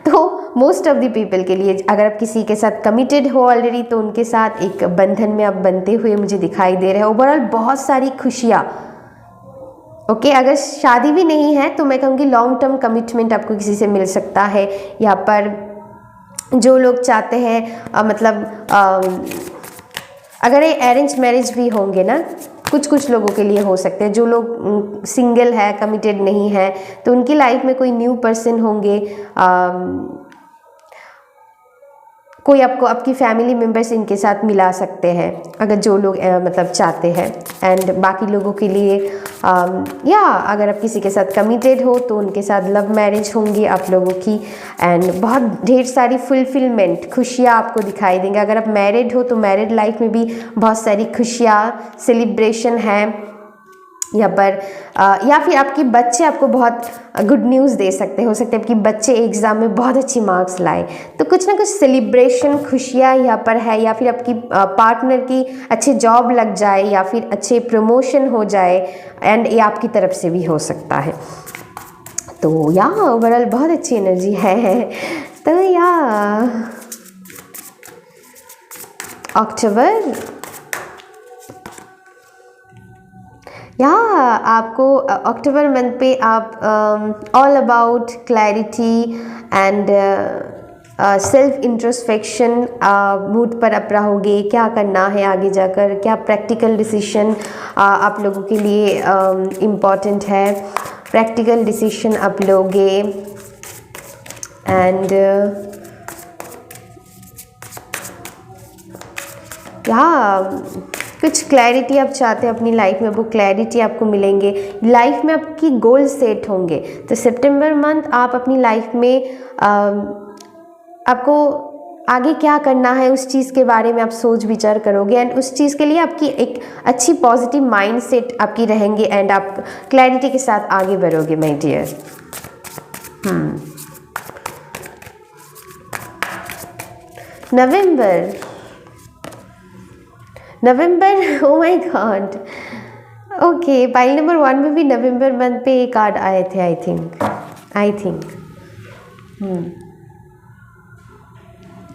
तो मोस्ट ऑफ द पीपल के लिए, अगर आप किसी के साथ कमिटेड हो ऑलरेडी तो उनके साथ एक बंधन में आप बनते हुए मुझे दिखाई दे रहे हैं। ओवरऑल बहुत सारी खुशियाँ। ओके, अगर शादी भी नहीं है तो मैं कहूँगी लॉन्ग टर्म कमिटमेंट आपको किसी से मिल सकता है। यहाँ पर जो लोग चाहते हैं अगर ये अरेंज मैरिज भी होंगे ना, कुछ लोगों के लिए हो सकते हैं। जो लोग सिंगल है, कमिटेड नहीं है, तो उनकी लाइफ में कोई न्यू पर्सन होंगे, कोई आपको आपकी फैमिली मेम्बर्स इनके साथ मिला सकते हैं, अगर जो लोग मतलब चाहते हैं। एंड बाकी लोगों के लिए या अगर आप किसी के साथ कमिटेड हो तो उनके साथ लव मैरिज होंगी आप लोगों की। एंड बहुत ढेर सारी फुलफिलमेंट, खुशियाँ आपको दिखाई देंगे। अगर आप मैरिड हो तो मैरिड लाइफ में भी बहुत सारी खुशियाँ, सेलिब्रेशन है यहाँ पर। या फिर आपके बच्चे आपको बहुत गुड न्यूज़ दे सकते हैं। हो सकता है आपके बच्चे एग्ज़ाम में बहुत अच्छी मार्क्स लाए, तो कुछ ना कुछ सेलिब्रेशन, खुशियाँ यहाँ पर है। या फिर आपकी पार्टनर की अच्छे जॉब लग जाए या फिर अच्छे प्रमोशन हो जाए, एंड ये आपकी तरफ से भी हो सकता है। तो यहाँ ओवरऑल बहुत अच्छी एनर्जी है। तो यहाँ अक्टूबर आपको अक्टूबर मंथ पे आप all about clarity and self introspection mood पर आप रहोगे। क्या करना है आगे जाकर, क्या प्रैक्टिकल डिसीजन आप लोगों के लिए इम्पॉर्टेंट है, प्रैक्टिकल डिसीजन आप लोगे। एंड कुछ क्लैरिटी आप चाहते हैं अपनी लाइफ में, वो क्लैरिटी आपको मिलेंगे। लाइफ में आपकी गोल सेट होंगे। तो सितंबर मंथ आप अपनी लाइफ में आपको आगे क्या करना है उस चीज़ के बारे में आप सोच विचार करोगे, एंड उस चीज़ के लिए आपकी एक अच्छी पॉजिटिव माइंड सेट आपकी रहेंगे, एंड आप क्लैरिटी के साथ आगे बढ़ोगे my dear. November, O my God. Okay, pile number 1 में भी नवंबर मंथ पे एक कार्ड आए थे आई थिंक।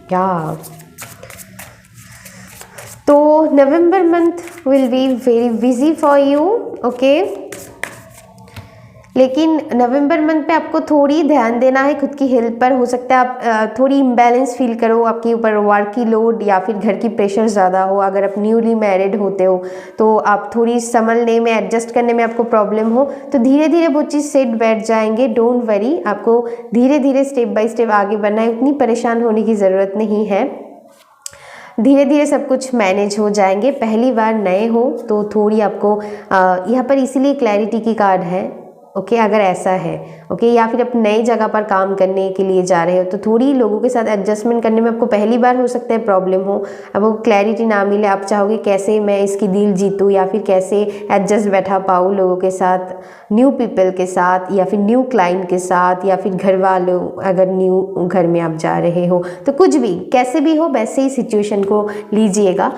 क्या तो नवंबर month will be very busy for you. Okay, लेकिन नवंबर मंथ पे आपको थोड़ी ध्यान देना है खुद की हेल्थ पर। हो सकता है आप थोड़ी इम्बैलेंस फील करो, आपके ऊपर वर्क की लोड या फिर घर की प्रेशर ज़्यादा हो। अगर आप न्यूली मैरिड होते हो तो आप थोड़ी संभलने में, एडजस्ट करने में आपको प्रॉब्लम हो, तो धीरे धीरे वो चीज़ सेट बैठ जाएंगे। डोंट वरी, आपको धीरे धीरे स्टेप बाय स्टेप आगे बढ़ना है, उतनी परेशान होने की ज़रूरत नहीं है। धीरे धीरे सब कुछ मैनेज हो जाएंगे। पहली बार नए हो तो थोड़ी आपको यहाँ पर इसीलिए क्लैरिटी की कार्ड है। ओके, अगर ऐसा है ओके, या फिर आप नई जगह पर काम करने के लिए जा रहे हो तो थोड़ी लोगों के साथ एडजस्टमेंट करने में आपको पहली बार हो सकता है प्रॉब्लम हो। अब वो क्लैरिटी ना मिले, आप चाहोगे कैसे मैं इसकी दिल जीतूँ या फिर कैसे एडजस्ट बैठा पाऊँ लोगों के साथ, न्यू पीपल के साथ या फिर न्यू क्लाइंट के साथ, या फिर घर वालों, अगर न्यू घर में आप जा रहे हो तो कुछ भी कैसे भी हो वैसे ही सिचुएशन को लीजिएगा।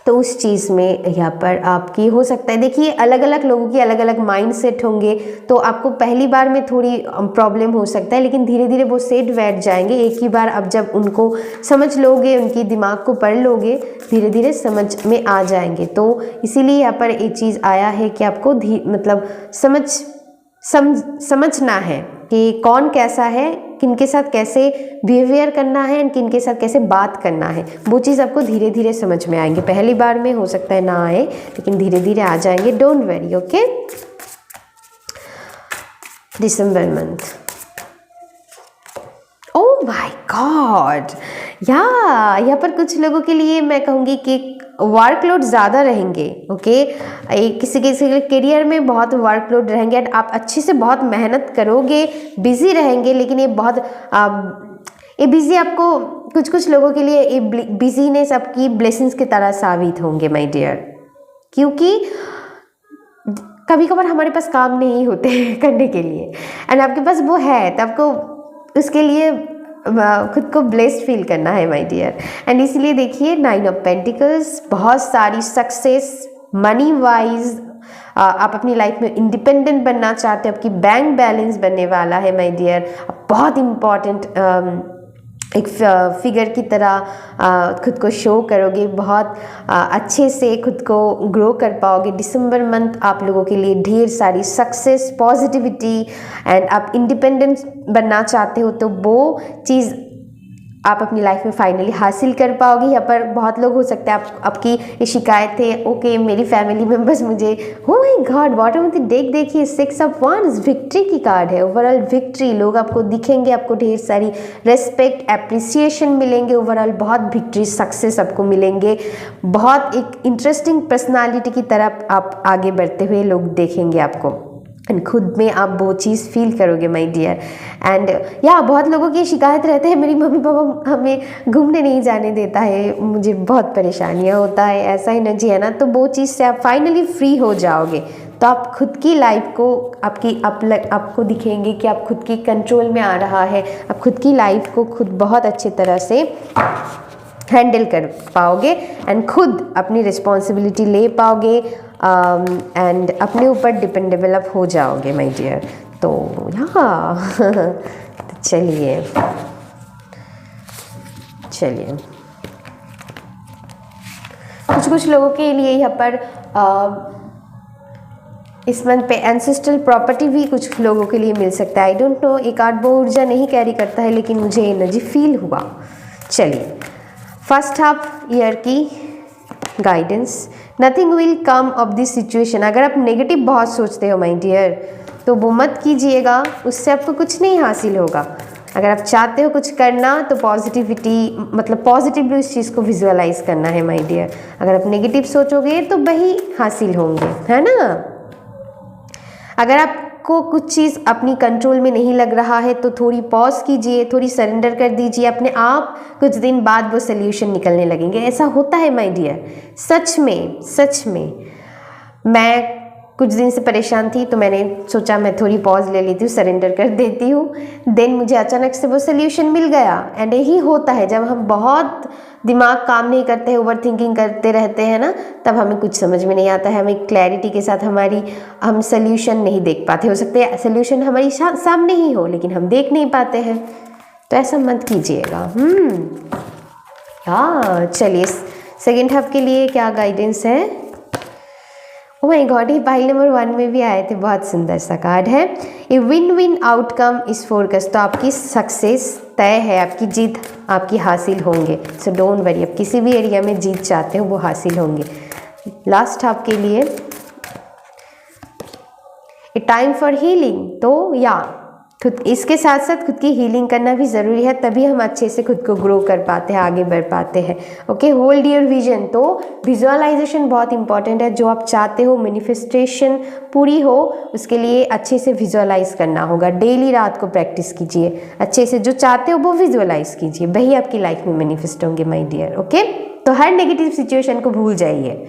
तो उस चीज़ में यहाँ पर आपकी हो सकता है, देखिए अलग अलग लोगों की अलग अलग माइंड सेट होंगे, तो आपको पहली बार में थोड़ी प्रॉब्लम हो सकता है, लेकिन धीरे धीरे वो सेट बैठ जाएंगे। एक ही बार अब जब उनको समझ लोगे, उनकी दिमाग को पढ़ लोगे, धीरे धीरे समझ में आ जाएंगे। तो इसीलिए यहाँ पर एक चीज़ आया है कि आपको मतलब समझना है कि कौन कैसा है, किनके साथ कैसे बिहेवियर करना है, एंड किनके साथ कैसे बात करना है। वो चीज़ आपको धीरे धीरे समझ में आएंगे। पहली बार में हो सकता है ना आए, लेकिन धीरे धीरे आ जाएंगे। Don't worry. Okay, December month, oh my God, यहाँ पर कुछ लोगों के लिए मैं कहूँगी कि वर्कलोड ज़्यादा रहेंगे। ओके, किसी किसी के करियर में बहुत वर्कलोड रहेंगे, एंड आप अच्छे से बहुत मेहनत करोगे, बिजी रहेंगे, लेकिन ये बिजी आपको कुछ लोगों के लिए ये बिजीनेस आपकी ब्लेसिंग्स की तरह साबित होंगे माय डियर। क्योंकि कभी कभार हमारे पास काम नहीं होते करने के लिए, एंड आपके पास वो है, तो आपको उसके लिए खुद को ब्लेस्ड फील करना है माय डियर। एंड इसलिए देखिए 9 ऑफ पेंटिकल्स, बहुत सारी सक्सेस मनी वाइज, आप अपनी लाइफ में इंडिपेंडेंट बनना चाहते हो, आपकी बैंक बैलेंस बनने वाला है माय डियर। बहुत इम्पॉर्टेंट एक फिगर की तरह खुद को शो करोगे, बहुत अच्छे से खुद को ग्रो कर पाओगे। दिसंबर मंथ आप लोगों के लिए ढेर सारी सक्सेस, पॉजिटिविटी एंड आप इंडिपेंडेंट बनना चाहते हो तो वो चीज़ आप अपनी लाइफ में फाइनली हासिल कर पाओगे। यहाँ पर बहुत लोग हो सकते हैं आपकी ये शिकायत है, ओके मेरी फैमिली मेम्बर्स मुझे, ओ my God bottom of the deck देखिए 6 ऑफ wands विक्ट्री की कार्ड है, ओवरऑल विक्ट्री। लोग आपको दिखेंगे, आपको ढेर सारी रेस्पेक्ट, एप्रिसिएशन मिलेंगे, ओवरऑल बहुत विक्ट्री, सक्सेस आपको मिलेंगे। बहुत एक इंटरेस्टिंग पर्सनालिटी की तरफ आप आगे बढ़ते हुए लोग देखेंगे आपको, एंड खुद में आप वो चीज़ फील करोगे माय डियर। एंड या बहुत लोगों की शिकायत रहते हैं मेरी मम्मी पापा हमें घूमने नहीं जाने देता है, मुझे बहुत परेशानियाँ होता है, ऐसा एनर्जी है ना, तो वो चीज़ से आप फाइनली फ्री हो जाओगे। तो आप खुद की लाइफ को आपको दिखेंगे कि आप खुद की कंट्रोल में आ रहा है, आप खुद की लाइफ को खुद बहुत अच्छी तरह से हैंडल कर पाओगे एंड खुद अपनी रिस्पॉन्सिबिलिटी ले पाओगे एंड अपने ऊपर डिपेंडेबल आप हो जाओगे माय डियर। तो हाँ तो चलिए कुछ लोगों के लिए यहाँ पर इस मंथ पे एंसेस्ट्रल प्रॉपर्टी भी कुछ लोगों के लिए मिल सकता है। आई डोंट नो, ये कार्ड वो ऊर्जा नहीं कैरी करता है लेकिन मुझे एनर्जी फील हुआ। चलिए फर्स्ट हाफ ईयर की guidance, nothing will come of this situation. अगर आप नेगेटिव बहुत सोचते हो माय डियर तो वो मत कीजिएगा, उससे आपको कुछ नहीं हासिल होगा। अगर आप चाहते हो कुछ करना तो पॉजिटिविटी, मतलब पॉजिटिवली उस चीज़ को विजुअलाइज करना है माय डियर। अगर आप नेगेटिव सोचोगे तो वही हासिल होंगे, है ना। अगर आपको कुछ चीज़ अपनी कंट्रोल में नहीं लग रहा है तो थोड़ी पॉज कीजिए, थोड़ी सरेंडर कर दीजिए, अपने आप कुछ दिन बाद वो सोल्यूशन निकलने लगेंगे। ऐसा होता है माय डियर, सच में। मैं कुछ दिन से परेशान थी तो मैंने सोचा मैं थोड़ी पॉज ले लेती हूँ, सरेंडर कर देती हूँ, देन मुझे अचानक से वो सोल्यूशन मिल गया। एंड यही होता है जब हम बहुत दिमाग काम नहीं करते हैं, ओवर थिंकिंग करते रहते हैं ना, तब हमें कुछ समझ में नहीं आता है, हमें क्लैरिटी के साथ हम सोल्यूशन नहीं देख पाते। हो सकता है सोल्यूशन हमारी सामने ही हो लेकिन हम देख नहीं पाते हैं, तो ऐसा मत कीजिएगा। हाँ चलिए सेकेंड हाफ के लिए क्या गाइडेंस है। ओ माय गॉड, ये पाइल नंबर 1 में भी आए थे, बहुत सुंदर सा कार्ड है। ये विन विन आउटकम इस फोरकस, तो आपकी सक्सेस तय है, आपकी जीत आपकी हासिल होंगे। सो डोंट वरी, आप किसी भी एरिया में जीत चाहते हो वो हासिल होंगे। लास्ट हाफ के लिए ए टाइम फॉर हीलिंग, तो या खुद इसके साथ साथ खुद की हीलिंग करना भी ज़रूरी है, तभी हम अच्छे से खुद को ग्रो कर पाते हैं, आगे बढ़ पाते हैं। ओके, होल्ड योर विजन, तो विजुअलाइजेशन बहुत इंपॉर्टेंट है। जो आप चाहते हो मैनिफेस्टेशन पूरी हो, उसके लिए अच्छे से विजुअलाइज करना होगा। डेली रात को प्रैक्टिस कीजिए, अच्छे से जो चाहते हो वो विजुअलाइज कीजिए, वही आपकी लाइफ में मैनिफेस्ट होंगे माय डियर। ओके, तो हर नेगेटिव सिचुएशन को भूल जाइए।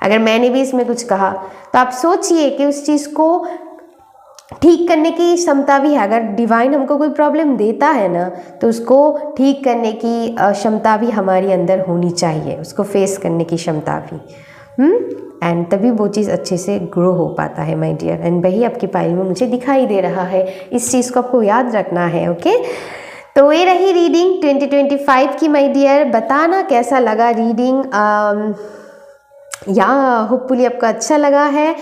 अगर मैंने भी इसमें कुछ कहा तो आप सोचिए कि उस चीज़ को ठीक करने की क्षमता भी है। अगर डिवाइन हमको कोई प्रॉब्लम देता है ना, तो उसको ठीक करने की क्षमता भी हमारी अंदर होनी चाहिए, उसको फेस करने की क्षमता भी। एंड तभी वो चीज़ अच्छे से ग्रो हो पाता है माय डियर। एंड वही आपकी पाइल में मुझे दिखाई दे रहा है, इस चीज़ को आपको याद रखना है। ओके, तो ये रही रीडिंग 2025 की माय डियर। बताना कैसा लगा रीडिंग, या होपफुली आपको अच्छा लगा है।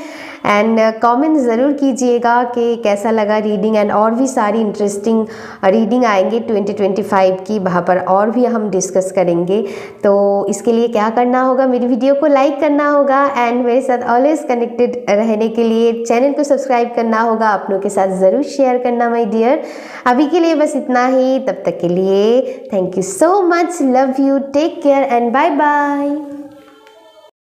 एंड कमेंट ज़रूर कीजिएगा कि कैसा लगा रीडिंग। एंड और भी सारी इंटरेस्टिंग रीडिंग आएंगे 2025 की, वहाँ पर और भी हम डिस्कस करेंगे। तो इसके लिए क्या करना होगा, मेरी वीडियो को लाइक करना होगा एंड मेरे साथ ऑलवेज कनेक्टेड रहने के लिए चैनल को सब्सक्राइब करना होगा, अपनों के साथ ज़रूर शेयर करना माय डियर। अभी के लिए बस इतना ही, तब तक के लिए thank you so much, love you, take care and bye bye.